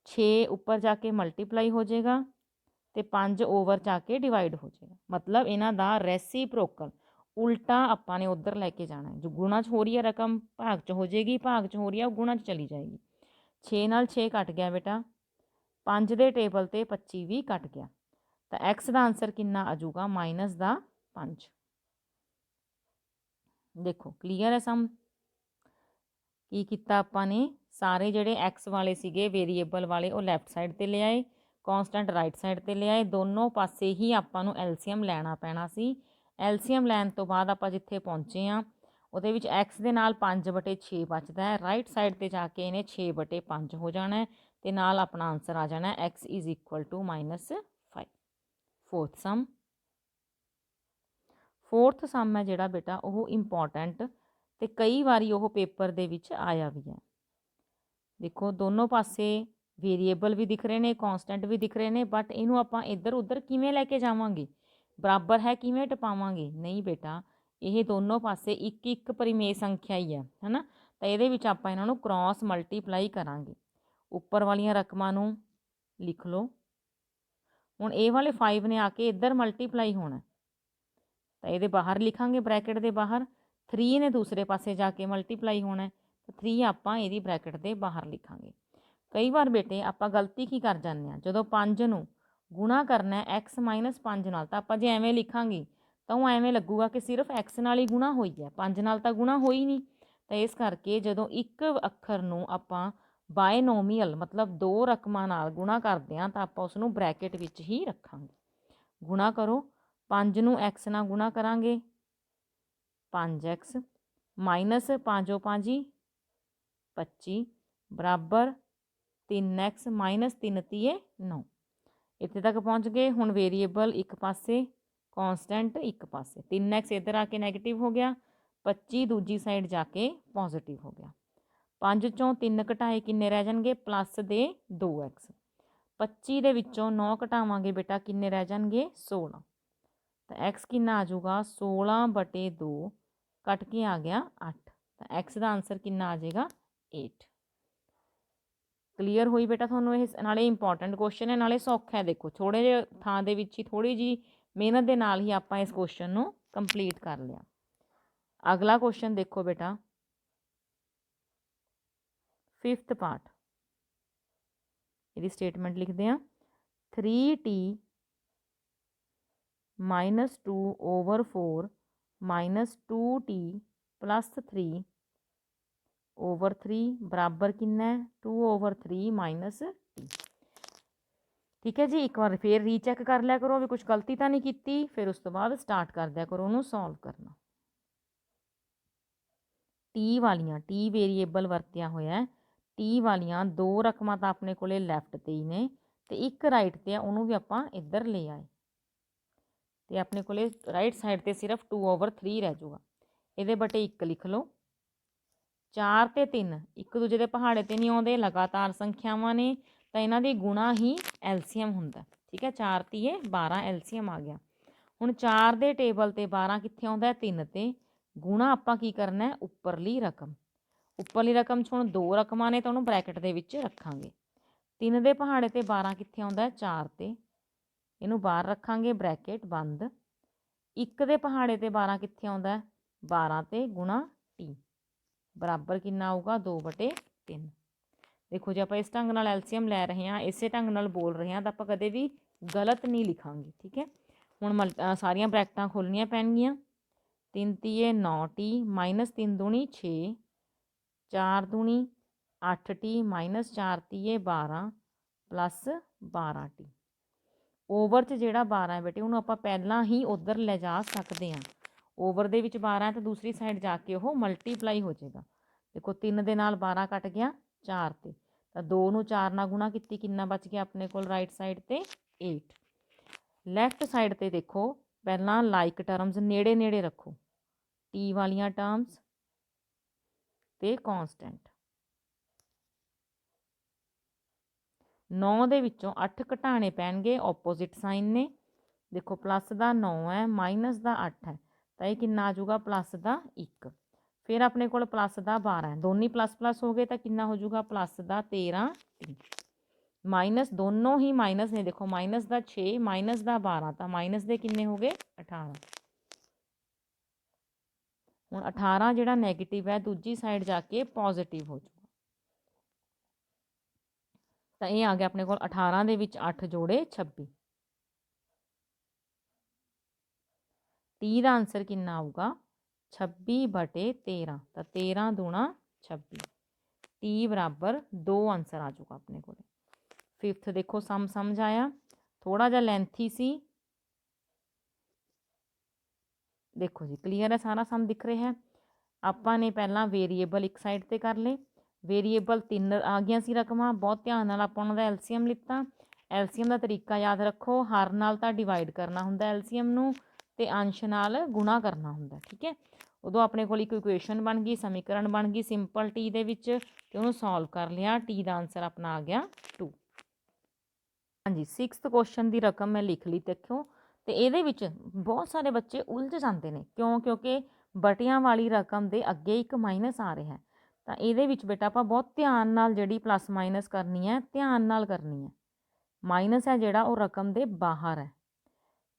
6 ਉੱਪਰ ਜਾ ਕੇ ਮਲਟੀਪਲਾਈ ਹੋ ਜਾਏਗਾ ਅਤੇ 5 ਓਵਰ ਜਾ ਕੇ ਡਿਵਾਈਡ ਹੋ ਜਾਏਗਾ। ਮਤਲਬ ਇਹਨਾਂ ਦਾ ਰੈਸੀਪ੍ਰੋਕਲ ਉਲਟਾ ਆਪਾਂ ਨੇ ਉੱਧਰ ਲੈ ਕੇ ਜਾਣਾ ਹੈ। ਜੋ ਗੁਣਾ 'ਚ ਹੋ ਰਹੀ ਹੈ ਰਕਮ ਭਾਗ 'ਚ ਹੋ ਜਾਏਗੀ, ਭਾਗ 'ਚ ਹੋ ਰਹੀ ਹੈ ਉਹ ਗੁਣਾ 'ਚ ਚਲੀ ਜਾਏਗੀ। 6 ਨਾਲ 6 ਕੱਟ ਗਿਆ ਬੇਟਾ, 5 ਦੇ ਟੇਬਲ 'ਤੇ 25 ਵੀ ਕੱਟ ਗਿਆ, ਤਾਂ x ਦਾ ਆਂਸਰ ਕਿੰਨਾ ਆ ਜਾਊਗਾ ਮਾਈਨਸ ਦਾ 5। ਦੇਖੋ ਕਲੀਅਰ ਹੈ ਸਮ। ਕੀ ਕੀਤਾ ਆਪਾਂ ਨੇ, ਸਾਰੇ ਜਿਹੜੇ x ਵਾਲੇ ਸੀਗੇ ਵੇਰੀਏਬਲ ਵਾਲੇ ਉਹ ਲੈਫਟ ਸਾਈਡ 'ਤੇ ਲਿਆਏ, ਕੌਂਸਟੈਂਟ ਰਾਈਟ ਸਾਈਡ 'ਤੇ ਲਿਆਏ, ਦੋਨੋਂ ਪਾਸੇ ਹੀ ਆਪਾਂ ਨੂੰ ਐਲਸੀਐਮ ਲੈਣਾ ਪੈਣਾ ਸੀ। ਐਲਸੀਐਮ ਲੈਣ ਤੋਂ ਬਾਅਦ ਆਪਾਂ ਜਿੱਥੇ ਪਹੁੰਚੇ ਹਾਂ ਉਹਦੇ ਵਿੱਚ x ਦੇ ਨਾਲ 5/6 ਬਚਦਾ ਹੈ, ਰਾਈਟ ਸਾਈਡ 'ਤੇ ਜਾ ਕੇ ਇਹਨੇ 6/5 ਹੋ ਜਾਣਾ ਹੈ ਅਤੇ ਨਾਲ ਆਪਣਾ ਆਂਸਰ ਆ ਜਾਣਾ x = -5। ਫੋਰਥ ਸਮ। ਫੋਰਥ ਸਮ ਹੈ ਜਿਹੜਾ ਬੇਟਾ ਉਹ ਇੰਪੋਰਟੈਂਟ ਅਤੇ ਕਈ ਵਾਰੀ ਉਹ ਪੇਪਰ ਦੇ ਵਿੱਚ ਆਇਆ ਵੀ ਹੈ। ਦੇਖੋ ਦੋਨੋਂ ਪਾਸੇ ਵੇਰੀਏਬਲ ਵੀ ਦਿਖ ਰਹੇ ਨੇ, ਕੌਂਸਟੈਂਟ ਵੀ ਦਿਖ ਰਹੇ ਨੇ, ਬਟ ਇਹਨੂੰ ਆਪਾਂ ਇੱਧਰ ਉੱਧਰ ਕਿਵੇਂ ਲੈ ਕੇ ਜਾਵਾਂਗੇ, ਬਰਾਬਰ ਹੈ ਕਿਵੇਂ ਟਪਾਵਾਂਗੇ, ਨਹੀਂ ਬੇਟਾ ਇਹ ਦੋਨੋਂ ਪਾਸੇ ਇੱਕ ਇੱਕ ਪਰਿਮੇਯ ਸੰਖਿਆ ਹੀ ਹੈ ਨਾ, ਤਾਂ ਇਹਦੇ ਵਿੱਚ ਆਪਾਂ ਇਹਨਾਂ ਨੂੰ ਕ੍ਰੋਸ ਮਲਟੀਪਲਾਈ ਕਰਾਂਗੇ। ਉੱਪਰ ਵਾਲੀਆਂ ਰਕਮਾਂ ਨੂੰ ਲਿਖ ਲਓ। ਹੁਣ ਇਹ ਵਾਲੇ 5 ਨੇ ਆ ਕੇ ਇੱਧਰ ਮਲਟੀਪਲਾਈ ਹੋਣਾ, ਤਾਂ ਇਹਦੇ ਬਾਹਰ ਲਿਖਾਂਗੇ ਬ੍ਰੈਕਟ ਦੇ ਬਾਹਰ। 3 ਨੇ ਦੂਸਰੇ ਪਾਸੇ ਜਾ ਕੇ ਮਲਟੀਪਲਾਈ ਹੋਣਾ, ਤਾਂ 3 ਆਪਾਂ ਇਹਦੀ ਬ੍ਰੈਕਟ ਦੇ ਬਾਹਰ ਲਿਖਾਂਗੇ। ਕਈ ਵਾਰ ਬੇਟੇ ਆਪਾਂ ਗਲਤੀ ਕੀ ਕਰ ਜਾਂਦੇ ਹਾਂ, ਜਦੋਂ 5 ਨੂੰ ਗੁਣਾ ਕਰਨਾ x - 5 ਨਾਲ, ਤਾਂ ਆਪਾਂ ਜੇ ਐਵੇਂ ਲਿਖਾਂਗੇ ਤਾਂ ਉਹ ਐਵੇਂ ਲੱਗੂਗਾ ਕਿ ਸਿਰਫ x ਨਾਲ ਹੀ ਗੁਣਾ ਹੋਈ ਹੈ, 5 ਨਾਲ ਤਾਂ ਗੁਣਾ ਹੋਈ ਨਹੀਂ, ਤਾਂ ਇਸ ਕਰਕੇ ਜਦੋਂ ਇੱਕ ਅੱਖਰ ਨੂੰ ਆਪਾਂ ਬਾਇਨੋਮੀਅਲ ਮਤਲਬ ਦੋ ਰਕਮਾਂ ਨਾਲ ਗੁਣਾ ਕਰਦੇ ਹਾਂ ਤਾਂ ਆਪਾਂ ਉਸ ਨੂੰ ਬ੍ਰੈਕਟ ਵਿੱਚ ਹੀ ਰੱਖਾਂਗੇ। ਗੁਣਾ ਕਰੋ, 5 ਨੂੰ x ਨਾਲ ਗੁਣਾ ਕਰਾਂਗੇ 5x ਮਾਈਨਸ 5 5 25 ਬਰਾਬਰ 3x ਮਾਈਨਸ 3 ਤੀਏ 9। ਇੱਥੇ ਤੱਕ ਪਹੁੰਚ ਗਏ। ਹੁਣ ਵੇਰੀਏਬਲ ਇੱਕ ਪਾਸੇ, ਕੌਂਸਟੈਂਟ ਇੱਕ ਪਾਸੇ। 3x ਇੱਧਰ ਆ ਕੇ ਨੈਗੇਟਿਵ ਹੋ ਗਿਆ, 25 ਦੂਜੀ ਸਾਈਡ ਜਾ ਕੇ ਪੋਜ਼ੀਟਿਵ ਹੋ ਗਿਆ। 5 ਚੋਂ 3 ਘਟਾਏ ਕਿੰਨੇ ਰਹਿ ਜਾਣਗੇ? ਪਲੱਸ ਦੇ 2x। 25 ਦੇ ਵਿੱਚੋਂ 9 ਘਟਾਵਾਂਗੇ ਬੇਟਾ ਕਿੰਨੇ ਰਹਿ ਜਾਣਗੇ? 16। ਤਾਂ x ਕਿੰਨਾ ਆ ਜਾਊਗਾ? 16/2 ਕੱਟ ਕੇ ਆ ਗਿਆ 8। ਤਾਂ x ਦਾ ਆਨਸਰ ਕਿੰਨਾ ਆ ਜਾਏਗਾ? 8। ਕਲੀਅਰ ਹੋਈ ਬੇਟਾ ਤੁਹਾਨੂੰ? ਇਹ ਨਾਲੇ ਇੰਪੋਰਟੈਂਟ ਕੁਐਸਚਨ ਹੈ, ਨਾਲੇ ਸੌਖਾ ਹੈ। ਦੇਖੋ ਥੋੜ੍ਹੇ ਜਿਹੇ ਥਾਂ ਦੇ ਵਿੱਚ ਹੀ, ਥੋੜ੍ਹੀ ਜਿਹੀ ਮਿਹਨਤ ਦੇ ਨਾਲ ਹੀ ਆਪਾਂ ਇਸ ਕੁਐਸਚਨ ਨੂੰ ਕੰਪਲੀਟ ਕਰ ਲਿਆ। ਅਗਲਾ ਕੁਐਸਚਨ ਦੇਖੋ ਬੇਟਾ, 5th ਪਾਰਟ। ਇਹਦੀ ਸਟੇਟਮੈਂਟ ਲਿਖਦੇ ਹਾਂ। 3t minus 2/4 minus 2t plus 3/3 ਬਰਾਬਰ ਕਿੰਨਾ ਹੈ? 2/3 ਮਾਈਨਸ ਟੀ। ਠੀਕ ਹੈ ਜੀ। ਇੱਕ ਵਾਰ ਫੇਰ ਰੀਚੈਕ ਕਰ ਲਿਆ ਕਰੋ ਵੀ ਕੁਝ ਗਲਤੀ ਤਾਂ ਨਹੀਂ ਕੀਤੀ, ਫਿਰ ਉਸ ਤੋਂ ਬਾਅਦ ਸਟਾਰਟ ਕਰ ਦਿਆ ਕਰੋ ਉਹਨੂੰ ਸੋਲਵ ਕਰਨਾ। ਟੀ ਵਾਲੀਆਂ, ਟੀ ਵੇਰੀਏਬਲ ਵਰਤਿਆ ਹੋਇਆ। ਟੀ ਵਾਲੀਆਂ ਦੋ ਰਕਮਾਂ ਤਾਂ ਆਪਣੇ ਕੋਲੇ ਲੈਫਟ ਤੇ ਹੀ ਨੇ ਤੇ ਇੱਕ ਰਾਈਟ ਤੇ ਆ, ਉਹਨੂੰ ਵੀ ਆਪਾਂ ਇੱਧਰ ਲੈ ਆਏ ਤੇ ਆਪਣੇ ਕੋਲੇ ਰਾਈਟ ਸਾਈਡ ਤੇ ਸਿਰਫ 2/3 ਰਹਿ ਜਾਊਗਾ। ਇਹਦੇ ਬਟੇ 1 ਲਿਖ ਲਓ। 4 ਤੇ 3 ਇੱਕ ਦੂਜੇ ਦੇ ਪਹਾੜੇ ਤੇ ਨਹੀਂ ਆਉਂਦੇ, ਲਗਾਤਾਰ ਸੰਖਿਆਵਾਂ ਨੇ ਤਾਂ ਇਹਨਾਂ ਦੀ ਗੁਣਾ ਹੀ ਐਲਸੀਐਮ ਹੁੰਦਾ। ਠੀਕ ਹੈ, 4 ਤੀਏ 12 ਐਲਸੀਐਮ ਆ ਗਿਆ। ਹੁਣ 4 ਦੇ ਟੇਬਲ ਤੇ 12 ਕਿੱਥੇ ਆਉਂਦਾ? 3 ਤੇ। ਗੁਣਾ ਆਪਾਂ ਕੀ ਕਰਨਾ? ਉੱਪਰਲੀ ਰਕਮ। ਉੱਪਰਲੀ ਰਕਮ 'ਚ ਹੁਣ ਦੋ ਰਕਮਾਂ ਨੇ ਤਾਂ ਉਹਨੂੰ ਬ੍ਰੈਕਟ ਦੇ ਵਿੱਚ ਰੱਖਾਂਗੇ। 3 ਦੇ ਪਹਾੜੇ ਤੇ 12 ਕਿੱਥੇ ਆਉਂਦਾ? 4 ਤੇ। ਇਹਨੂੰ ਬਾਹਰ ਰੱਖਾਂਗੇ, ਬ੍ਰੈਕਟ ਬੰਦ। 1 ਦੇ ਪਹਾੜੇ ਤੇ 12 ਕਿੱਥੇ ਆਉਂਦਾ? 12 ਤੇ ਗੁਣਾ ਟੀ ਬਰਾਬਰ ਕਿੰਨਾ ਆਊਗਾ? 2/3। ਦੇਖੋ ਜੇ ਆਪਾਂ ਇਸ ਢੰਗ ਨਾਲ ਐਲਸੀਐਮ ਲੈ ਰਹੇ ਹਾਂ, ਇਸੇ ਢੰਗ ਨਾਲ ਬੋਲ ਰਹੇ ਹਾਂ ਤਾਂ ਆਪਾਂ ਕਦੇ ਵੀ ਗਲਤ ਨਹੀਂ ਲਿਖਾਂਗੇ। ਠੀਕ ਹੈ, ਹੁਣ ਸਾਰੀਆਂ ਬ੍ਰੈਕਟਾਂ ਖੋਲ੍ਹਣੀਆਂ ਪੈਣਗੀਆਂ। 3 ਤੀਏ 9t minus 3 ਦੂਣੀ 6, 4 ਦੂਣੀ 8t minus 4 ਤੀਏ 12 plus 12t। Over 'ਚ ਜਿਹੜਾ 12 ਹੈ ਬੇਟੇ ਉਹਨੂੰ ਆਪਾਂ ਪਹਿਲਾਂ ਹੀ ਉੱਧਰ ਲੈ ਜਾ ਸਕਦੇ ਹਾਂ। ਓਵਰ ਦੇ ਵਿੱਚ 12 ਤਾਂ ਦੂਸਰੀ ਸਾਈਡ ਜਾ ਕੇ ਉਹ ਮਲਟੀਪਲਾਈ ਹੋ ਜਾਏਗਾ। ਦੇਖੋ 3 ਦੇ ਨਾਲ 12 ਕੱਟ ਗਿਆ 4 ਤੇ, ਤਾਂ 2 ਨੂੰ 4 ਨਾਲ ਗੁਣਾ ਕੀਤੀ, ਕਿੰਨਾ ਬਚ ਗਿਆ ਆਪਣੇ ਕੋਲ ਰਾਈਟ ਸਾਈਡ ਤੇ? 8। ਲੈਫਟ ਸਾਈਡ ਤੇ ਦੇਖੋ ਪਹਿਲਾਂ ਲਾਈਕ ਟਰਮਸ ਨੇੜੇ ਨੇੜੇ ਰੱਖੋ, ਟੀ ਵਾਲੀਆਂ ਟਰਮਸ ਤੇ ਕੌਂਸਟੈਂਟ। 9 ਦੇ ਵਿੱਚੋਂ 8 ਘਟਾਣੇ ਪੈਣਗੇ, ਆਪੋਜ਼ਿਟ ਸਾਈਨ ਨੇ। ਦੇਖੋ ਪਲੱਸ ਦਾ 9 ਹੈ, ਮਾਈਨਸ ਦਾ 8 ਹੈ, ਤਾਂ ਇਹ ਕਿੰਨਾ ਆ ਜਾਊਗਾ? ਪਲੱਸ ਦਾ 1। ਫਿਰ ਆਪਣੇ ਕੋਲ ਪਲੱਸ ਦਾ 12 ਹੈ, ਦੋਨੀ ਪਲੱਸ ਪਲੱਸ ਹੋ ਗਏ ਤਾਂ ਕਿੰਨਾ ਹੋ ਜਾਊਗਾ? ਪਲੱਸ ਦਾ 13 ਟੀ। ਮਾਈਨਸ ਦੋਨੋਂ ਹੀ ਮਾਈਨਸ ਨੇ, ਦੇਖੋ ਮਾਈਨਸ ਦਾ 6 ਮਾਈਨਸ ਦਾ 12 ਤਾਂ ਮਾਈਨਸ ਦੇ ਕਿੰਨੇ ਹੋ ਗਏ? 18। ਹੁਣ 18 ਜਿਹੜਾ ਨੈਗੇਟਿਵ ਹੈ ਦੂਜੀ ਸਾਈਡ ਜਾ ਕੇ ਪੋਜ਼ਿਟਿਵ ਹੋ ਜਾਊਗਾ। ਤਾਂ ਇਹ ਆ ਗਿਆ ਆਪਣੇ ਕੋਲ 18 ਦੇ ਵਿੱਚ 8 ਜੋੜੇ 26। ਟੀ ਦਾ ਆਨਸਰ ਕਿੰਨਾ ਆਊਗਾ? 26/13। ਤਾਂ 13 ਦੂਣਾ 26। ਟੀ ਬਰਾਬਰ 2 ਆਨਸਰ ਆ ਜਾਊਗਾ ਆਪਣੇ ਕੋਲ। 5th ਦੇਖੋ ਸਮ ਸਮਝ ਆਇਆ? ਥੋੜਾ ਜਿਹਾ ਲੈਂਥੀ ਸੀ। ਦੇਖੋ ਜੀ ਕਲੀਅਰ ਹੈ, ਸਾਰਾ ਸਮ ਦਿਖ ਰਿਹਾ ਹੈ। ਆਪਾਂ ਨੇ ਪਹਿਲਾਂ ਵੇਰੀਏਬਲ ਇੱਕ ਸਾਈਡ ਤੇ ਕਰ ਲਏ। ਵੇਰੀਏਬਲ 3 ਆ ਗਈਆਂ ਸੀ ਰਕਮਾਂ, ਬਹੁਤ ਧਿਆਨ ਨਾਲ ਆਪਾਂ ਉਹਨਾਂ ਦਾ ਐਲਸੀਐਮ ਲਿੱਤਾ। ਐਲਸੀਐਮ ਦਾ ਤਰੀਕਾ ਯਾਦ ਰੱਖੋ, ਹਰ ਨਾਲ ਤਾਂ ਡਿਵਾਈਡ ਕਰਨਾ ਹੁੰਦਾ ਐਲਸੀਐਮ ਨੂੰ ਤੇ ਅੰਸ਼ ਨਾਲ ਗੁਣਾ ਕਰਨਾ ਹੁੰਦਾ। ਠੀਕ ਹੈ, ਉਦੋਂ ਆਪਣੇ ਕੋਲ ਇੱਕ ਇਕੁਏਸ਼ਨ ਬਣ ਗਈ, ਸਮੀਕਰਨ ਬਣ ਗਈ ਸਿੰਪਲ ਟੀ ਦੇ ਵਿੱਚ ਤੇ ਉਹਨੂੰ ਸੋਲਵ ਕਰ ਲਿਆ। ਟੀ ਦਾ ਆਨਸਰ ਆਪਣਾ ਆ ਗਿਆ 2। ਹਾਂਜੀ 6th ਕੁਐਸਚਨ ਦੀ ਰਕਮ ਮੈਂ ਲਿਖ ਲਈ ਦੇਖੋ, ਤੇ ਇਹਦੇ ਵਿੱਚ ਬਹੁਤ ਸਾਰੇ ਬੱਚੇ ਉਲਝ ਜਾਂਦੇ ਨੇ। ਕਿਉਂ? ਕਿਉਂਕਿ ਬਟਿਆਂ ਵਾਲੀ ਰਕਮ ਦੇ ਅੱਗੇ ਇੱਕ ਮਾਈਨਸ ਆ ਰਿਹਾ ਹੈ। ਤਾਂ ਇਹਦੇ ਵਿੱਚ ਬੇਟਾ ਆਪਾਂ ਬਹੁਤ ਧਿਆਨ ਨਾਲ ਜਿਹੜੀ ਪਲੱਸ ਮਾਈਨਸ ਕਰਨੀ ਹੈ, ਧਿਆਨ ਨਾਲ ਕਰਨੀ ਹੈ। ਮਾਈਨਸ ਹੈ ਜਿਹੜਾ ਉਹ ਰਕਮ ਦੇ ਬਾਹਰ ਹੈ।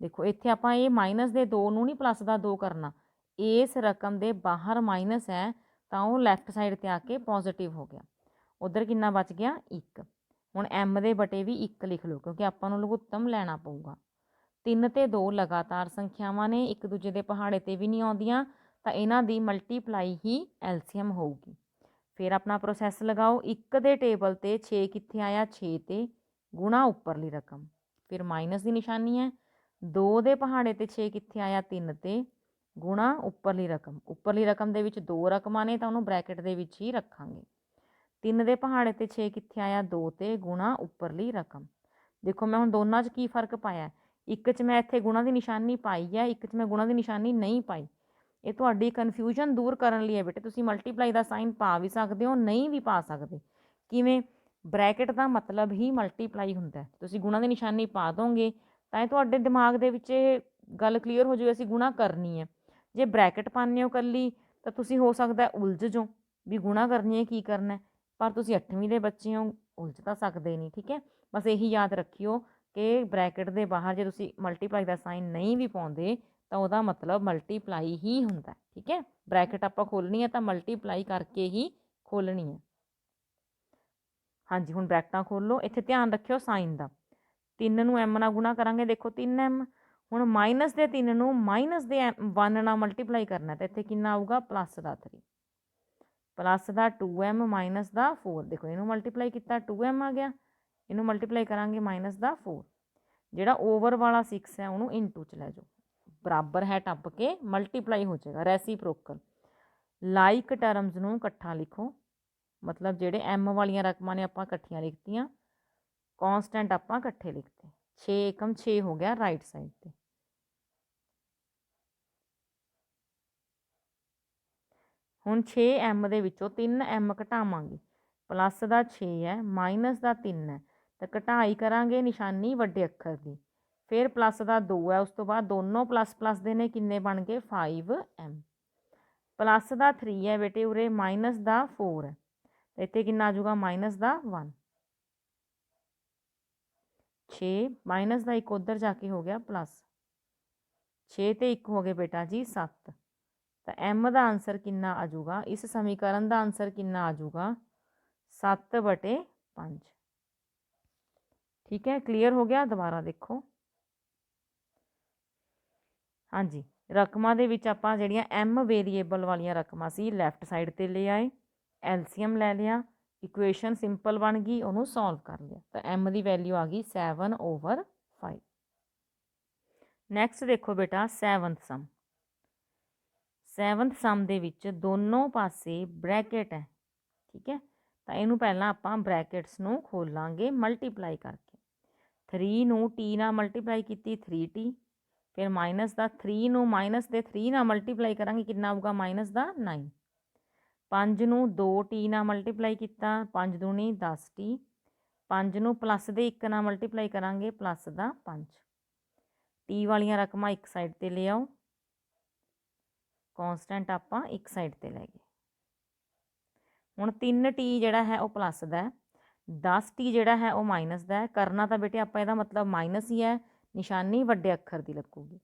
ਦੇਖੋ ਇੱਥੇ ਆਪਾਂ ਇਹ ਮਾਈਨਸ ਦੇ 2 ਨੂੰ ਨਹੀਂ ਪਲੱਸ ਦਾ 2 ਕਰਨਾ, ਇਸ ਰਕਮ ਦੇ ਬਾਹਰ ਮਾਈਨਸ ਹੈ ਤਾਂ ਉਹ ਲੈਫਟ ਸਾਈਡ ਤੇ ਆ ਕੇ ਪੋਜ਼ਿਟਿਵ ਹੋ ਗਿਆ। ਉਧਰ ਕਿੰਨਾ ਬਚ ਗਿਆ? 1। ਹੁਣ m ਦੇ ਬਟੇ ਵੀ 1 ਲਿਖ ਲਓ ਕਿਉਂਕਿ ਆਪਾਂ ਨੂੰ ਲਘੁੱਤਮ ਲੈਣਾ ਪਊਗਾ। 3 ਤੇ 2 ਲਗਾਤਾਰ ਸੰਖਿਆਵਾਂ ਨੇ, ਇੱਕ ਦੂਜੇ ਦੇ ਪਹਾੜੇ ਤੇ ਵੀ ਨਹੀਂ ਆਉਂਦੀਆਂ ਤਾਂ ਇਹਨਾਂ ਦੀ ਮਲਟੀਪਲਾਈ ਹੀ ਐਲਸੀਐਮ ਹੋਊਗੀ। ਫਿਰ ਆਪਣਾ ਪ੍ਰੋਸੈਸ ਲਗਾਓ। 1 ਦੇ ਟੇਬਲ 'ਤੇ 6 ਕਿੱਥੇ ਆਇਆ, 6 'ਤੇ ਗੁਣਾ ਉੱਪਰਲੀ ਰਕਮ, ਫਿਰ ਮਾਈਨਸ ਦੀ ਨਿਸ਼ਾਨੀ ਹੈ। 2 ਦੇ ਪਹਾੜੇ 'ਤੇ 6 ਕਿੱਥੇ ਆਇਆ, 3 'ਤੇ ਗੁਣਾ ਉੱਪਰਲੀ ਰਕਮ। ਉੱਪਰਲੀ ਰਕਮ ਦੇ ਵਿੱਚ 2 ਰਕਮਾਂ ਨੇ ਤਾਂ ਉਹਨੂੰ ਬ੍ਰੈਕਟ ਦੇ ਵਿੱਚ ਹੀ ਰੱਖਾਂਗੇ। 3 ਦੇ ਪਹਾੜੇ 'ਤੇ 6 ਕਿੱਥੇ ਆਇਆ, 2 'ਤੇ ਗੁਣਾ ਉੱਪਰਲੀ ਰਕਮ। ਦੇਖੋ ਮੈਂ ਹੁਣ ਦੋਨਾਂ 'ਚ ਕੀ ਫਰਕ ਪਾਇਆ, ਇੱਕ 'ਚ ਮੈਂ ਇੱਥੇ ਗੁਣਾ ਦੀ ਨਿਸ਼ਾਨੀ ਪਾਈ ਹੈ, ਇੱਕ 'ਚ ਮੈਂ ਗੁਣਾ ਦੀ ਨਿਸ਼ਾਨੀ ਨਹੀਂ ਪਾਈ। ਇਹ ਤੁਹਾਡੀ ਕਨਫਿਊਜ਼ਨ ਦੂਰ ਕਰਨ ਲਈ ਹੈ ਬੇਟੇ। ਤੁਸੀਂ ਮਲਟੀਪਲਾਈ ਦਾ ਸਾਈਨ ਪਾ ਵੀ ਸਕਦੇ ਹੋ, ਨਹੀਂ ਵੀ ਪਾ ਸਕਦੇ। ਕਿਵੇਂ? ਬ੍ਰੈਕਟ ਦਾ ਮਤਲਬ ਹੀ ਮਲਟੀਪਲਾਈ ਹੁੰਦਾ। ਤੁਸੀਂ ਗੁਣਾ ਦੀ ਨਿਸ਼ਾਨੀ ਪਾ ਦੋਗੇ ਤਾਂ ਇਹ ਤੁਹਾਡੇ ਦਿਮਾਗ ਦੇ ਵਿੱਚ ਇਹ ਗੱਲ ਕਲੀਅਰ ਹੋ ਜਾਵੇ, ਅਸੀਂ ਗੁਣਾ ਕਰਨੀ ਹੈ। ਜੇ ਬ੍ਰੈਕਟ ਪਾਉਂਦੇ ਹੋ ਇਕੱਲੀ ਤਾਂ ਤੁਸੀਂ ਹੋ ਸਕਦਾ ਉਲਝ ਜਾਓ ਵੀ ਗੁਣਾ ਕਰਨੀ ਹੈ ਕੀ ਕਰਨਾ, ਪਰ ਤੁਸੀਂ 8ਵੀਂ ਦੇ ਬੱਚੇ ਹੋ, ਉਲਝ ਤਾਂ ਸਕਦੇ ਨਹੀਂ। ਠੀਕ ਹੈ, ਬਸ ਇਹੀ ਯਾਦ ਰੱਖਿਓ ਕਿ ਬ੍ਰੈਕਟ ਦੇ ਬਾਹਰ ਜੇ ਤੁਸੀਂ ਮਲਟੀਪਲਾਈ ਦਾ ਸਾਈਨ ਨਹੀਂ ਵੀ ਪਾਉਂਦੇ ਤਾਂ ਉਹਦਾ ਮਤਲਬ ਮਲਟੀਪਲਾਈ ਹੀ ਹੁੰਦਾ। ਠੀਕ ਹੈ, ਬ੍ਰੈਕਟ ਆਪਾਂ ਖੋਲ੍ਹਣੀ ਹੈ ਤਾਂ ਮਲਟੀਪਲਾਈ ਕਰਕੇ ਹੀ ਖੋਲ੍ਹਣੀ ਹੈ। ਹਾਂਜੀ, ਹੁਣ ਬ੍ਰੈਕਟਾਂ ਖੋਲ੍ਹੋ। ਇੱਥੇ ਧਿਆਨ ਰੱਖਿਓ ਸਾਈਨ ਦਾ। 3 ਨੂੰ m ਨਾਲ ਗੁਣਾ ਕਰਾਂਗੇ, ਦੇਖੋ 3m। ਹੁਣ ਮਾਈਨਸ ਦੇ 3 ਨੂੰ ਮਾਈਨਸ ਦੇ 1 ਨਾਲ ਮਲਟੀਪਲਾਈ ਕਰਨਾ ਤਾਂ ਇੱਥੇ ਕਿੰਨਾ ਆਊਗਾ, ਪਲੱਸ ਦਾ 3, ਪਲੱਸ ਦਾ 2m ਮਾਈਨਸ ਦਾ 4। ਦੇਖੋ ਇਹਨੂੰ ਮਲਟੀਪਲਾਈ ਕੀਤਾ 2m ਆ ਗਿਆ, ਇਹਨੂੰ ਮਲਟੀਪਲਾਈ ਕਰਾਂਗੇ ਮਾਈਨਸ ਦਾ 4। ਜਿਹੜਾ ਓਵਰ ਵਾਲਾ 6 ਹੈ ਉਹਨੂੰ ਇਨਟੂ 'ਚ ਲੈ ਜਾਓ, ਬਰਾਬਰ ਹੈ ਟੱਪ ਕੇ ਮਲਟੀਪਲਾਈ ਹੋ ਜਾਏਗਾ, ਰੈਸੀਪ੍ਰੋਕਲ। ਲਾਈਕ ਟਰਮਸ ਨੂੰ ਇਕੱਠਾ ਲਿਖੋ, ਮਤਲਬ ਜਿਹੜੇ m ਵਾਲੀਆਂ ਰਕਮਾਂ ਨੇ ਆਪਾਂ ਇਕੱਠੀਆਂ ਲਿਖਤੀਆਂ, ਕੌਂਸਟੈਂਟ ਆਪਾਂ ਇਕੱਠੇ ਲਿਖਤੇ। 6 ਏਕਮ 6 ਹੋ ਗਿਆ ਰਾਈਟ ਸਾਈਡ 'ਤੇ। ਹੁਣ 6m ਦੇ ਵਿੱਚੋਂ 3m ਘਟਾਵਾਂਗੇ, ਪਲੱਸ ਦਾ 6 ਹੈ ਮਾਈਨਸ ਦਾ 3 ਹੈ ਤਾਂ ਘਟਾਈ ਕਰਾਂਗੇ ਨਿਸ਼ਾਨੀ ਵੱਡੇ ਅੱਖਰ ਦੀ, ਫਿਰ ਪਲੱਸ ਦਾ 2 ਹੈ, ਉਸ ਤੋਂ ਬਾਅਦ ਦੋਨੋਂ ਪਲੱਸ ਪਲੱਸ ਦੇ ਨੇ, ਕਿੰਨੇ ਬਣ ਗਏ 5m। ਪਲੱਸ ਦਾ 3 ਹੈ ਬੇਟੇ ਉਰੇ, ਮਾਈਨਸ ਦਾ 4 ਹੈ, ਇੱਥੇ ਕਿੰਨਾ ਆ ਜਾਊਗਾ ਮਾਈਨਸ ਦਾ 1। 6 ਮਾਈਨਸ ਦਾ 1 ਉੱਧਰ ਜਾ ਕੇ ਹੋ ਗਿਆ ਪਲੱਸ, 6 ਤੇ 1 ਹੋ ਗਏ ਬੇਟਾ ਜੀ 7। ਤਾਂ m ਦਾ ਆਂਸਰ ਕਿੰਨਾ ਆ ਜਾਊਗਾ, ਇਸ ਸਮੀਕਰਨ ਦਾ ਆਂਸਰ ਕਿੰਨਾ ਆ ਜਾਊਗਾ, 7/5। ਠੀਕ ਹੈ, ਕਲੀਅਰ ਹੋ ਗਿਆ। ਦੁਬਾਰਾ ਦੇਖੋ। ਹਾਂਜੀ, ਰਕਮਾਂ ਦੇ ਵਿੱਚ ਆਪਾਂ ਜਿਹੜੀਆਂ m ਵੇਰੀਏਬਲ ਵਾਲੀਆਂ ਰਕਮਾਂ ਸੀ ਲੈਫਟ ਸਾਈਡ 'ਤੇ ਲੈ ਆਏ, ਐਲਸੀਐਮ ਲੈ ਲਿਆ, ਇਕੁਏਸ਼ਨ ਸਿੰਪਲ ਬਣ ਗਈ, ਉਹਨੂੰ ਸੋਲਵ ਕਰ ਲਿਆ ਤਾਂ m ਦੀ ਵੈਲਿਊ ਆ ਗਈ 7/5। ਨੈਕਸਟ ਦੇਖੋ ਬੇਟਾ 7th ਸਮ। 7th ਸਮ ਦੇ ਵਿੱਚ ਦੋਨੋਂ ਪਾਸੇ ਬ੍ਰੈਕਟ ਹੈ। ਠੀਕ ਹੈ, ਤਾਂ ਇਹਨੂੰ ਪਹਿਲਾਂ ਆਪਾਂ ਬ੍ਰੈਕਟਸ ਨੂੰ ਖੋਲਾਂਗੇ ਮਲਟੀਪਲਾਈ ਕਰਕੇ। 3 ਨੂੰ t ਨਾਲ ਮਲਟੀਪਲਾਈ ਕੀਤੀ 3t, ਫਿਰ ਮਾਈਨਸ ਦਾ 3 ਨੂੰ ਮਾਈਨਸ ਦੇ 3 ਨਾਲ ਮਲਟੀਪਲਾਈ ਕਰਾਂਗੇ, ਕਿੰਨਾ ਆਊਗਾ ਮਾਈਨਸ ਦਾ 9। 5 ਨੂੰ 2t ਨਾਲ ਮਲਟੀਪਲਾਈ ਕੀਤਾ, 5 ਦੂਣੀ 10t। 5 ਨੂੰ ਪਲੱਸ ਦੇ 1 ਨਾਲ ਮਲਟੀਪਲਾਈ ਕਰਾਂਗੇ, ਪਲੱਸ ਦਾ 5। t ਵਾਲੀਆਂ ਰਕਮਾਂ ਇੱਕ ਸਾਈਡ 'ਤੇ ਲੈ ਆਓ, ਕੌਂਸਟੈਂਟ ਆਪਾਂ ਇੱਕ ਸਾਈਡ 'ਤੇ ਲੈ ਗਏ। ਹੁਣ 3t ਜਿਹੜਾ ਹੈ ਉਹ ਪਲੱਸ ਦਾ ਹੈ, 10t ਜਿਹੜਾ ਹੈ ਉਹ ਮਾਈਨਸ ਦਾ ਹੈ। ਕਰਨਾ ਤਾਂ ਬੇਟੇ ਆਪਾਂ ਇਹਦਾ ਮਤਲਬ ਮਾਈਨਸ ਹੀ ਹੈ, ਨਿਸ਼ਾਨੀ ਵੱਡੇ ਅੱਖਰ ਦੀ ਲੱਗੂਗੀ।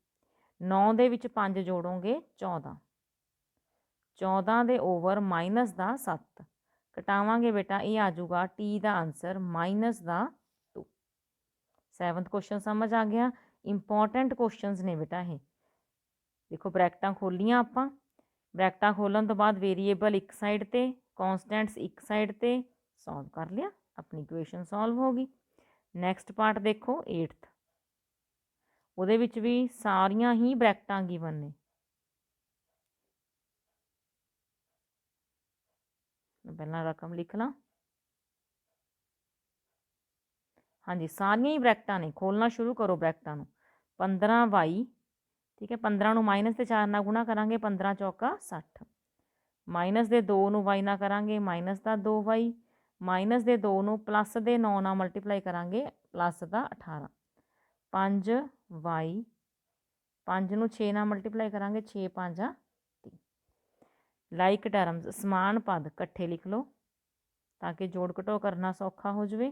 9 ਦੇ ਵਿੱਚ 5 ਜੋੜੋਗੇ 14, 14 ਦੇ ਓਵਰ ਮਾਈਨਸ ਦਾ 7, ਘਟਾਵਾਂਗੇ ਬੇਟਾ ਇਹ ਆ ਜਾਊਗਾ t ਦਾ ਆਂਸਰ ਮਾਈਨਸ ਦਾ 2। 7th ਕੁਐਸਚਨ ਸਮਝ ਆ ਗਿਆ। ਇੰਪੋਰਟੈਂਟ ਕੁਐਸਚਨਸ ਨੇ ਬੇਟਾ ਇਹ। ਦੇਖੋ ਬ੍ਰੈਕਟਾਂ ਖੋਲੀਆਂ ਆਪਾਂ, ਬ੍ਰੈਕਟਾਂ ਖੋਲ੍ਹਣ ਤੋਂ ਬਾਅਦ ਵੇਰੀਏਬਲ ਇੱਕ ਸਾਈਡ 'ਤੇ, ਕੌਂਸਟੈਂਟਸ ਇੱਕ ਸਾਈਡ 'ਤੇ, ਸੋਲਵ ਕਰ ਲਿਆ, ਆਪਣੀ ਇਕੁਏਸ਼ਨ ਸੋਲਵ ਹੋ ਗਈ। ਨੈਕਸਟ ਪਾਰਟ ਦੇਖੋ 8th, ਉਹਦੇ ਵਿੱਚ ਵੀ ਸਾਰੀਆਂ ਹੀ ਬ੍ਰੈਕਟਾਂ ਗਿਵਨ ਨੇ। ਪਹਿਲਾਂ ਰਕਮ ਲਿਖ ਲਾਂ। ਹਾਂਜੀ, ਸਾਰੀਆਂ ਹੀ ਬ੍ਰੈਕਟਾਂ ਨੇ, ਖੋਲ੍ਹਣਾ ਸ਼ੁਰੂ ਕਰੋ ਬ੍ਰੈਕਟਾਂ ਨੂੰ। 15y, ਠੀਕ ਹੈ, 15 ਨੂੰ ਮਾਈਨਸ ਦੇ 4 ਨਾਲ ਗੁਣਾ ਕਰਾਂਗੇ, 15 ਚੌਕਾ 60। ਮਾਈਨਸ ਦੇ 2 ਨੂੰ y ਨਾਲ ਕਰਾਂਗੇ, ਮਾਈਨਸ ਦਾ 2y। ਮਾਈਨਸ ਦੇ 2 ਨੂੰ ਪਲੱਸ ਦੇ 9 ਨਾਲ ਮਲਟੀਪਲਾਈ ਕਰਾਂਗੇ, ਪਲੱਸ ਦਾ 18। 5y, 5 ਨੂੰ 6 ਨਾਲ ਮਲਟੀਪਲਾਈ ਕਰਾਂਗੇ, 6 5 30। ਲਾਈਕ ਟਰਮਸ ਸਮਾਨ ਪਦ ਇਕੱਠੇ ਲਿਖ ਲਓ ਤਾਂ ਕਿ ਜੋੜ ਘਟਾਓ ਕਰਨਾ ਸੌਖਾ ਹੋ ਜਾਵੇ।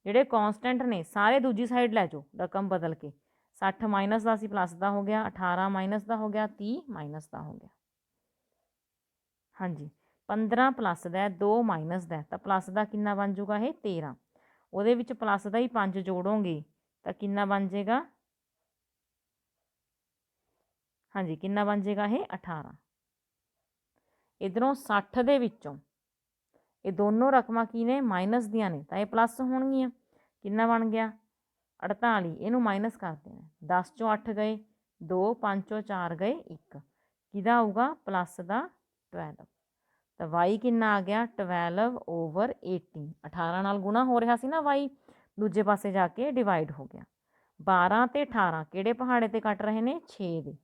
ਜਿਹੜੇ ਕੌਂਸਟੈਂਟ ਨੇ ਸਾਰੇ ਦੂਜੀ ਸਾਈਡ ਲੈ ਜਾਓ ਰਕਮ ਬਦਲ ਕੇ। 60 ਮਾਈਨਸ ਦਾ ਸੀ ਪਲੱਸ ਦਾ ਹੋ ਗਿਆ, 18 ਮਾਈਨਸ ਦਾ ਹੋ ਗਿਆ, 30 ਮਾਈਨਸ ਦਾ ਹੋ ਗਿਆ। ਹਾਂਜੀ, 15 ਪਲੱਸ ਦਾ 2 ਮਾਈਨਸ ਦਾ ਤਾਂ ਪਲੱਸ ਦਾ ਕਿੰਨਾ ਬਣ ਜਾਊਗਾ ਇਹ 13। ਉਹਦੇ ਵਿੱਚ ਪਲੱਸ ਦਾ ਹੀ 5 ਜੋੜੋਗੇ ਤਾਂ ਕਿੰਨਾ ਬਣ ਜਾਏਗਾ, ਹਾਂਜੀ ਕਿੰਨਾ ਬਣ ਜਾਏਗਾ ਇਹ 18। इधरों 60 ਦੇ ਵਿੱਚੋਂ ਇਹ ਦੋਨੋਂ ਰਕਮਾਂ ਕੀ ਨੇ ਮਾਈਨਸ ਦੀਆਂ ਨੇ ਤਾਂ ਇਹ ਪਲੱਸ ਹੋਣਗੀਆਂ। ਕਿੰਨਾ ਬਣ ਗਿਆ 48, ਇਹਨੂੰ ਮਾਈਨਸ ਕਰ ਦੇਣਾ। 10 ਚੋਂ 8 ਗਏ 2, 5 ਚੋਂ 4 ਗਏ 1, ਕਿਹਦਾ ਆਊਗਾ ਪਲੱਸ ਦਾ 12। ਤਾਂ y ਕਿੰਨਾ ਆ ਗਿਆ 12/18। 18 ਨਾਲ ਗੁਣਾ ਹੋ ਰਿਹਾ ਸੀ ਨਾ y, ਦੂਜੇ ਪਾਸੇ ਜਾ ਕੇ ਡਿਵਾਈਡ ਹੋ ਗਿਆ। 12 ਤੇ 18 ਕਿਹੜੇ ਪਹਾੜੇ ਤੇ ਕੱਟ ਰਹੇ ਨੇ 6 ਦੇ,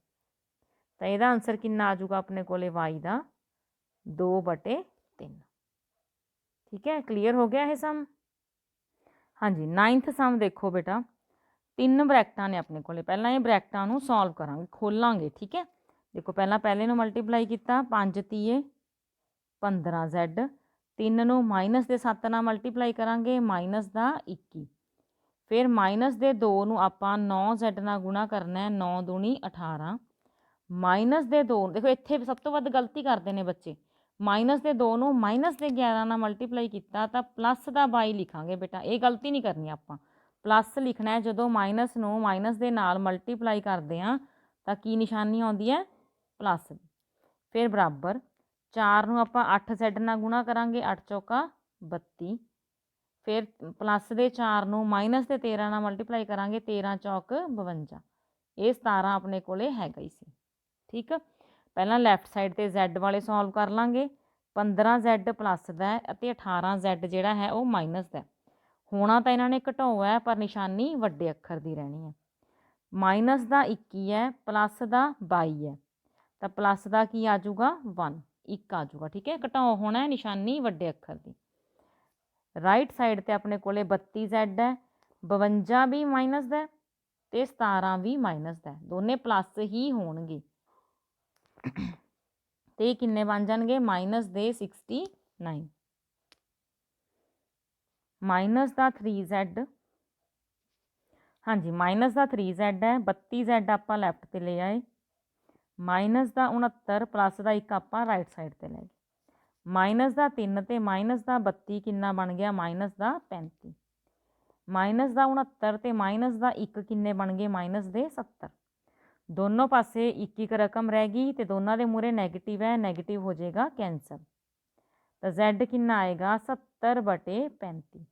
ਤਾਂ ਇਹਦਾ ਆਨਸਰ ਕਿੰਨਾ ਆ ਜਾਊਗਾ ਆਪਣੇ ਕੋਲੇ y ਦਾ 2/3। ਠੀਕ ਹੈ, ਕਲੀਅਰ ਹੋ ਗਿਆ ਇਹ ਸਮ। ਹਾਂਜੀ 9th ਸਮ ਦੇਖੋ ਬੇਟਾ, 3 ਬ੍ਰੈਕਟਾਂ ਨੇ ਆਪਣੇ ਕੋਲੇ। ਪਹਿਲਾਂ ਇਹ ਬ੍ਰੈਕਟਾਂ ਨੂੰ ਸੋਲਵ ਕਰਾਂਗੇ, ਖੋਲਾਂਗੇ। ਠੀਕ ਹੈ, ਦੇਖੋ ਪਹਿਲਾਂ ਪਹਿਲੇ ਨੂੰ ਮਲਟੀਪਲਾਈ ਕੀਤਾ 5 ਤੀਏ 15z, 3 ਨੂੰ ਮਾਈਨਸ ਦੇ 7 ਨਾਲ ਮਲਟੀਪਲਾਈ ਕਰਾਂਗੇ ਮਾਈਨਸ ਦਾ 21, ਫਿਰ ਮਾਈਨਸ ਦੇ 2 ਨੂੰ ਆਪਾਂ 9z ਨਾਲ ਗੁਣਾ ਕਰਨਾ ਹੈ 9 ਦੂਣੀ 18, ਮਾਈਨਸ ਦੇ 2 ਦੇਖੋ ਇੱਥੇ ਸਭ ਤੋਂ ਵੱਧ ਗਲਤੀ ਕਰਦੇ ਨੇ ਬੱਚੇ, ਮਾਈਨਸ ਦੇ 2 ਨੂੰ ਮਾਈਨਸ ਦੇ 11 ਨਾਲ ਮਲਟੀਪਲਾਈ ਕੀਤਾ ਤਾਂ ਪਲੱਸ ਦਾ 22 ਲਿਖਾਂਗੇ ਬੇਟਾ। ਇਹ ਗਲਤੀ ਨਹੀਂ ਕਰਨੀ ਆਪਾਂ, ਪਲੱਸ ਲਿਖਣਾ ਹੈ। ਜਦੋਂ ਮਾਈਨਸ ਨੂੰ ਮਾਈਨਸ ਦੇ ਨਾਲ ਮਲਟੀਪਲਾਈ ਕਰਦੇ ਹਾਂ ਤਾਂ ਕੀ ਨਿਸ਼ਾਨੀ ਆਉਂਦੀ ਹੈ ਪਲੱਸ ਦੀ। ਫਿਰ ਬਰਾਬਰ 4 ਨੂੰ ਆਪਾਂ 8z ਨਾਲ ਗੁਣਾ ਕਰਾਂਗੇ 8 ਚੌਕਾ 32, ਫਿਰ ਪਲੱਸ ਦੇ 4 ਨੂੰ ਮਾਈਨਸ ਦੇ 13 ਨਾਲ ਮਲਟੀਪਲਾਈ ਕਰਾਂਗੇ 13 ਚੌਕ 52, ਇਹ 17 ਆਪਣੇ ਕੋਲੇ ਹੈਗਾ ਹੀ ਸੀ। ਠੀਕ, ਪਹਿਲਾਂ ਲੈਫਟ ਸਾਈਡ 'ਤੇ z ਵਾਲੇ ਸੋਲਵ ਕਰ ਲਾਂਗੇ। 15z ਪਲੱਸ ਦਾ ਅਤੇ 18z ਜਿਹੜਾ ਹੈ ਉਹ ਮਾਈਨਸ ਦਾ। ਹੋਣਾ ਤਾਂ ਇਹਨਾਂ ਨੇ ਘਟਾਓ ਹੈ ਪਰ ਨਿਸ਼ਾਨੀ ਵੱਡੇ ਅੱਖਰ ਦੀ ਰਹਿਣੀ ਹੈ। ਮਾਈਨਸ ਦਾ 21 ਹੈ, ਪਲੱਸ ਦਾ 22 ਹੈ, ਤਾਂ ਪਲੱਸ ਦਾ ਕੀ ਆ ਜਾਊਗਾ 1 1 ਆ ਜਾਊਗਾ। ਠੀਕ ਹੈ, ਘਟਾਓ ਹੋਣਾ ਹੈ, ਨਿਸ਼ਾਨੀ ਵੱਡੇ ਅੱਖਰ ਦੀ। ਰਾਈਟ ਸਾਈਡ 'ਤੇ ਆਪਣੇ ਕੋਲੇ 32z ਹੈ, 52 ਵੀ ਮਾਈਨਸ ਦਾ ਅਤੇ 17 ਵੀ ਮਾਈਨਸ ਦਾ, ਦੋਨੇ ਪਲੱਸ ਹੀ ਹੋਣਗੇ। ਤੇ ਕਿੰਨੇ ਬਣ ਜਾਣਗੇ ਮਾਈਨਸ ਦੇ 69। ਮਾਈਨਸ ਦਾ 3z, ਹਾਂਜੀ ਮਾਈਨਸ ਦਾ 3z ਹੈ, 32z ਆਪਾਂ ਲੈਫਟ 'ਤੇ ਲੈ ਆਏ, ਮਾਈਨਸ ਦਾ 69 ਪਲੱਸ ਦਾ 1 ਆਪਾਂ ਰਾਈਟ ਸਾਈਡ 'ਤੇ ਲੈ ਗਏ, ਮਾਈਨਸ ਦਾ 3 ਅਤੇ ਮਾਈਨਸ ਦਾ 32 ਕਿੰਨਾ ਬਣ ਗਿਆ ਮਾਈਨਸ ਦਾ 35, ਮਾਈਨਸ ਦਾ 69 ਅਤੇ ਮਾਈਨਸ ਦਾ 1 ਕਿੰਨੇ ਬਣ ਗਏ ਮਾਈਨਸ ਦੇ 70। ਦੋਨੋਂ ਪਾਸੇ ਇੱਕ ਇੱਕ ਰਕਮ ਰਹਿ ਗਈ ਅਤੇ ਦੋਨਾਂ ਦੇ ਮੂਹਰੇ ਨੈਗੇਟਿਵ ਹੈ, ਨੈਗੇਟਿਵ ਹੋ ਜਾਏਗਾ ਕੈਂਸਲ। ਤਾਂ z ਕਿੰਨਾ ਆਏਗਾ 70/35,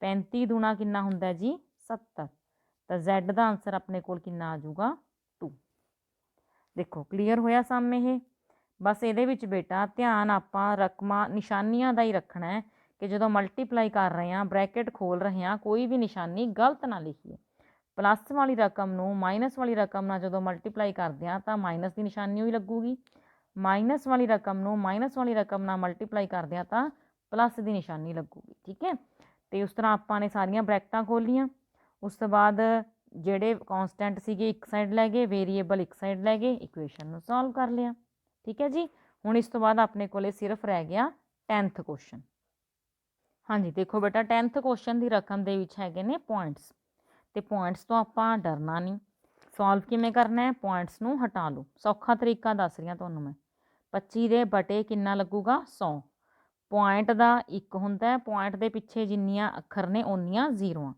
35 ਦੂਣਾ ਕਿੰਨਾ ਹੁੰਦਾ ਜੀ 70, ਤਾਂ z ਦਾ ਆਨਸਰ ਆਪਣੇ ਕੋਲ ਕਿੰਨਾ ਆ ਜਾਊਗਾ 2। ਦੇਖੋ ਕਲੀਅਰ ਹੋਇਆ ਸਮ ਇਹ। ਬਸ ਇਹਦੇ ਵਿੱਚ ਬੇਟਾ ਧਿਆਨ ਆਪਾਂ ਰਕਮਾਂ ਨਿਸ਼ਾਨੀਆਂ ਦਾ ਹੀ ਰੱਖਣਾ ਹੈ ਕਿ ਜਦੋਂ ਮਲਟੀਪਲਾਈ ਕਰ ਰਹੇ ਹਾਂ ਬ੍ਰੈਕਟ ਖੋਲ ਰਹੇ ਹਾਂ ਕੋਈ ਵੀ ਨਿਸ਼ਾਨੀ ਗਲਤ ਨਾ ਲਿਖੀਏ। ਪਲੱਸ ਵਾਲੀ ਰਕਮ ਨੂੰ ਮਾਈਨਸ ਵਾਲੀ ਰਕਮ ਨਾਲ ਜਦੋਂ ਮਲਟੀਪਲਾਈ ਕਰਦੇ ਹਾਂ ਤਾਂ ਮਾਈਨਸ ਦੀ ਨਿਸ਼ਾਨੀ ਹੋਈ ਲੱਗੂਗੀ, ਮਾਈਨਸ ਵਾਲੀ ਰਕਮ ਨੂੰ ਮਾਈਨਸ ਵਾਲੀ ਰਕਮ ਨਾਲ ਮਲਟੀਪਲਾਈ ਕਰਦੇ ਹਾਂ ਤਾਂ ਪਲੱਸ ਦੀ ਨਿਸ਼ਾਨੀ ਲੱਗੂਗੀ। ਠੀਕ ਹੈ, ਅਤੇ ਉਸ ਤਰ੍ਹਾਂ ਆਪਾਂ ਨੇ ਸਾਰੀਆਂ ਬ੍ਰੈਕਟਾਂ ਖੋਲ੍ਹੀਆਂ। ਉਸ ਤੋਂ ਬਾਅਦ ਜਿਹੜੇ ਕੌਂਸਟੈਂਟ ਸੀਗੇ ਇੱਕ ਸਾਈਡ ਲੈ ਗਏ, ਵੇਰੀਏਬਲ ਇੱਕ ਸਾਈਡ ਲੈ ਗਏ, ਇਕੁਏਸ਼ਨ ਨੂੰ ਸੋਲਵ ਕਰ ਲਿਆ। ਠੀਕ ਹੈ ਜੀ, ਹੁਣ ਇਸ ਤੋਂ ਬਾਅਦ ਆਪਣੇ ਕੋਲੇ ਸਿਰਫ ਰਹਿ ਗਿਆ 10th ਕੁਐਸਚਨ। ਹਾਂਜੀ ਦੇਖੋ ਬੇਟਾ 10th ਕੁਐਸਚਨ ਦੀ ਰਕਮ ਦੇ ਵਿੱਚ ਹੈਗੇ ਨੇ ਪੁਆਇੰਟਸ, ਅਤੇ ਪੁਆਇੰਟਸ ਤੋਂ ਆਪਾਂ ਡਰਨਾ ਨਹੀਂ। ਸੋਲਵ ਕਿਵੇਂ ਕਰਨਾ ਹੈ, ਪੁਆਇੰਟਸ ਨੂੰ ਹਟਾ ਲਓ। ਸੌਖਾ ਤਰੀਕਾ ਦੱਸ ਰਹੀ ਹਾਂ ਤੁਹਾਨੂੰ ਮੈਂ। 25 ਦੇ ਬਟੇ ਕਿੰਨਾ ਲੱਗੂਗਾ 100। ਪੁਆਇੰਟ ਦਾ 1 ਹੁੰਦਾ, ਪੁਆਇੰਟ ਦੇ ਪਿੱਛੇ ਜਿੰਨੀਆਂ ਅੱਖਰ ਨੇ ਓਨੀਆਂ ਜ਼ੀਰੋਆਂ।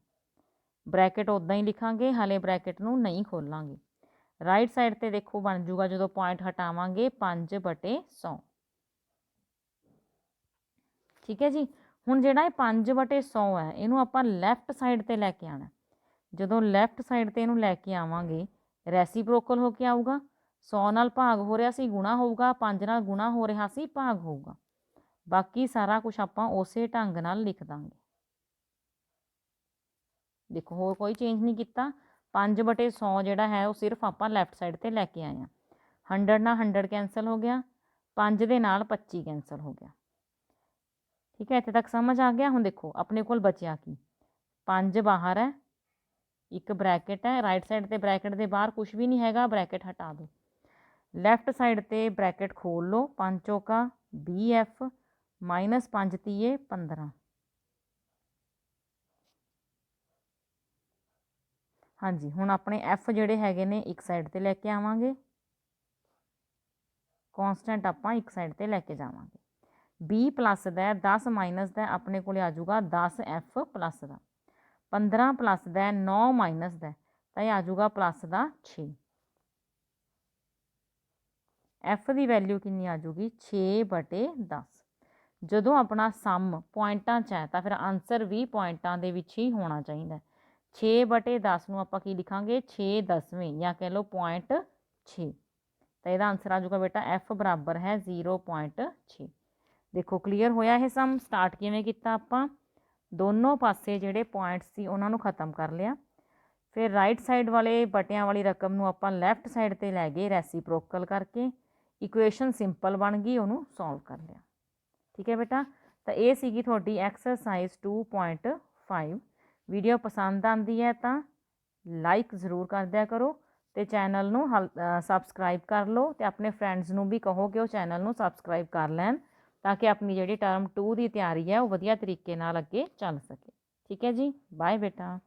ਬ੍ਰੈਕਟ ਉੱਦਾਂ ਹੀ ਲਿਖਾਂਗੇ, ਹਾਲੇ ਬ੍ਰੈਕਟ ਨੂੰ ਨਹੀਂ ਖੋਲਾਂਗੇ। ਰਾਈਟ ਸਾਈਡ 'ਤੇ ਦੇਖੋ ਬਣ ਜੂਗਾ ਜਦੋਂ ਪੁਆਇੰਟ ਹਟਾਵਾਂਗੇ 5/100। ਠੀਕ ਹੈ ਜੀ, ਹੁਣ ਜਿਹੜਾ ਇਹ 5/100 ਹੈ ਇਹਨੂੰ ਆਪਾਂ ਲੈਫਟ ਸਾਈਡ 'ਤੇ ਲੈ ਕੇ ਆਉਣਾ। ਜਦੋਂ ਲੈਫਟ ਸਾਈਡ 'ਤੇ ਇਹਨੂੰ ਲੈ ਕੇ ਆਵਾਂਗੇ ਰੈਸੀਪ੍ਰੋਕਲ ਹੋ ਕੇ ਆਊਗਾ। 100 ਨਾਲ ਭਾਗ ਹੋ ਰਿਹਾ ਸੀ ਗੁਣਾ ਹੋਊਗਾ, 5 ਨਾਲ ਗੁਣਾ ਹੋ ਰਿਹਾ ਸੀ ਭਾਗ ਹੋਊਗਾ। ਬਾਕੀ ਸਾਰਾ ਕੁਝ ਆਪਾਂ ਉਸੇ ਢੰਗ ਨਾਲ ਲਿਖ ਦਾਂਗੇ। ਦੇਖੋ ਹੋਰ ਕੋਈ ਚੇਂਜ ਨਹੀਂ ਕੀਤਾ। 5/100 ਜਿਹੜਾ ਹੈ ਉਹ ਸਿਰਫ ਆਪਾਂ ਲੈਫਟ ਸਾਈਡ 'ਤੇ ਲੈ ਕੇ ਆਏ ਹਾਂ। 100 ਨਾਲ 100 ਕੈਂਸਲ ਹੋ ਗਿਆ, 5 ਦੇ ਨਾਲ 25 ਕੈਂਸਲ ਹੋ ਗਿਆ। ਠੀਕ ਹੈ, ਇੱਥੇ ਤੱਕ ਸਮਝ ਆ ਗਿਆ। ਹੁਣ ਦੇਖੋ ਆਪਣੇ ਕੋਲ ਬਚਿਆ ਕੀ, 5 ਬਾਹਰ ਹੈ, ਇੱਕ ਬ੍ਰੈਕਟ ਹੈ। ਰਾਈਟ ਸਾਈਡ 'ਤੇ ਬ੍ਰੈਕਟ ਦੇ ਬਾਹਰ ਕੁਝ ਵੀ ਨਹੀਂ ਹੈਗਾ, ਬ੍ਰੈਕਟ ਹਟਾ ਦਿਓ। ਲੈਫਟ ਸਾਈਡ 'ਤੇ ਬ੍ਰੈਕਟ ਖੋਲ ਲਓ, 5 ਚੌਕਾ 20f ਮਾਈਨਸ 5 ਤੀਏ 15। ਹਾਂਜੀ ਹੁਣ ਆਪਣੇ f ਜਿਹੜੇ ਹੈਗੇ ਨੇ ਇੱਕ ਸਾਈਡ 'ਤੇ ਲੈ ਕੇ ਆਵਾਂਗੇ, ਕੌਂਸਟੈਂਟ ਆਪਾਂ ਇੱਕ ਸਾਈਡ 'ਤੇ ਲੈ ਕੇ ਜਾਵਾਂਗੇ। 20 ਪਲੱਸ ਦਾ 10 ਮਾਈਨਸ ਦਾ ਆਪਣੇ ਕੋਲ ਆ ਜਾਊਗਾ 10f ਪਲੱਸ ਦਾ। 15 ਪਲੱਸ ਦਾ 9 ਮਾਈਨਸ ਦਾ ਤਾਂ ਇਹ ਆ ਜਾਊਗਾ ਪਲੱਸ ਦਾ 6। ਐਫ ਦੀ ਵੈਲਿਊ ਕਿੰਨੀ ਆ ਜੂਗੀ 6/10। ਜਦੋਂ ਆਪਣਾ ਸਮ ਪੁਆਇੰਟਾਂ 'ਚ ਹੈ ਤਾਂ ਫਿਰ ਆਂਸਰ ਵੀ ਪੁਆਇੰਟਾਂ ਦੇ ਵਿੱਚ ਹੀ ਹੋਣਾ ਚਾਹੀਦਾ। 6/10 ਨੂੰ ਆਪਾਂ ਕੀ ਲਿਖਾਂਗੇ 6/10 ਜਾਂ ਕਹਿ ਲਓ 0.6। ਤਾਂ ਇਹਦਾ ਆਂਸਰ ਆ ਜਾਊਗਾ ਬੇਟਾ ਐਫ ਬਰਾਬਰ ਹੈ 0.6। ਦੇਖੋ ਕਲੀਅਰ ਹੋਇਆ ਇਹ ਸਮ। ਸਟਾਰਟ ਕਿਵੇਂ ਕੀਤਾ ਆਪਾਂ, ਦੋਨੋਂ ਪਾਸੇ ਜਿਹੜੇ ਪੁਆਇੰਟਸ ਸੀ ਉਹਨਾਂ ਨੂੰ ਖਤਮ ਕਰ ਲਿਆ। ਫਿਰ ਰਾਈਟ ਸਾਈਡ ਵਾਲੇ ਬਟਿਆਂ ਵਾਲੀ ਰਕਮ ਨੂੰ ਆਪਾਂ ਲੈਫਟ ਸਾਈਡ 'ਤੇ ਲੈ ਗਏ ਰੈਸੀਪ੍ਰੋਕਲ ਕਰਕੇ, ਇਕੁਏਸ਼ਨ ਸਿੰਪਲ ਬਣ ਗਈ, ਉਹਨੂੰ ਸੋਲਵ ਕਰ ਲਿਆ। ਠੀਕ ਹੈ ਬੇਟਾ, ਤਾਂ ਇਹ ਸੀਗੀ ਤੁਹਾਡੀ ਐਕਸਰਸਾਈਜ਼ 2.5। ਵੀਡੀਓ ਪਸੰਦ ਆਉਂਦੀ ਹੈ ਤਾਂ ਲਾਈਕ ਜ਼ਰੂਰ ਕਰ ਦਿਆ ਕਰੋ ਅਤੇ ਚੈਨਲ ਨੂੰ ਸਬਸਕ੍ਰਾਈਬ ਕਰ ਲਓ ਅਤੇ ਆਪਣੇ ਫਰੈਂਡਸ ਨੂੰ ਵੀ ਕਹੋ ਕਿ ਉਹ ਚੈਨਲ ਨੂੰ ਸਬਸਕ੍ਰਾਈਬ ਕਰ ਲੈਣ ਤਾਂ ਕਿ ਆਪਣੀ ਜਿਹੜੀ ਟਰਮ 2 ਦੀ ਤਿਆਰੀ ਹੈ ਉਹ ਵਧੀਆ ਤਰੀਕੇ ਨਾਲ ਅੱਗੇ ਚੱਲ ਸਕੇ। ਠੀਕ ਹੈ ਜੀ, ਬਾਏ ਬੇਟਾ।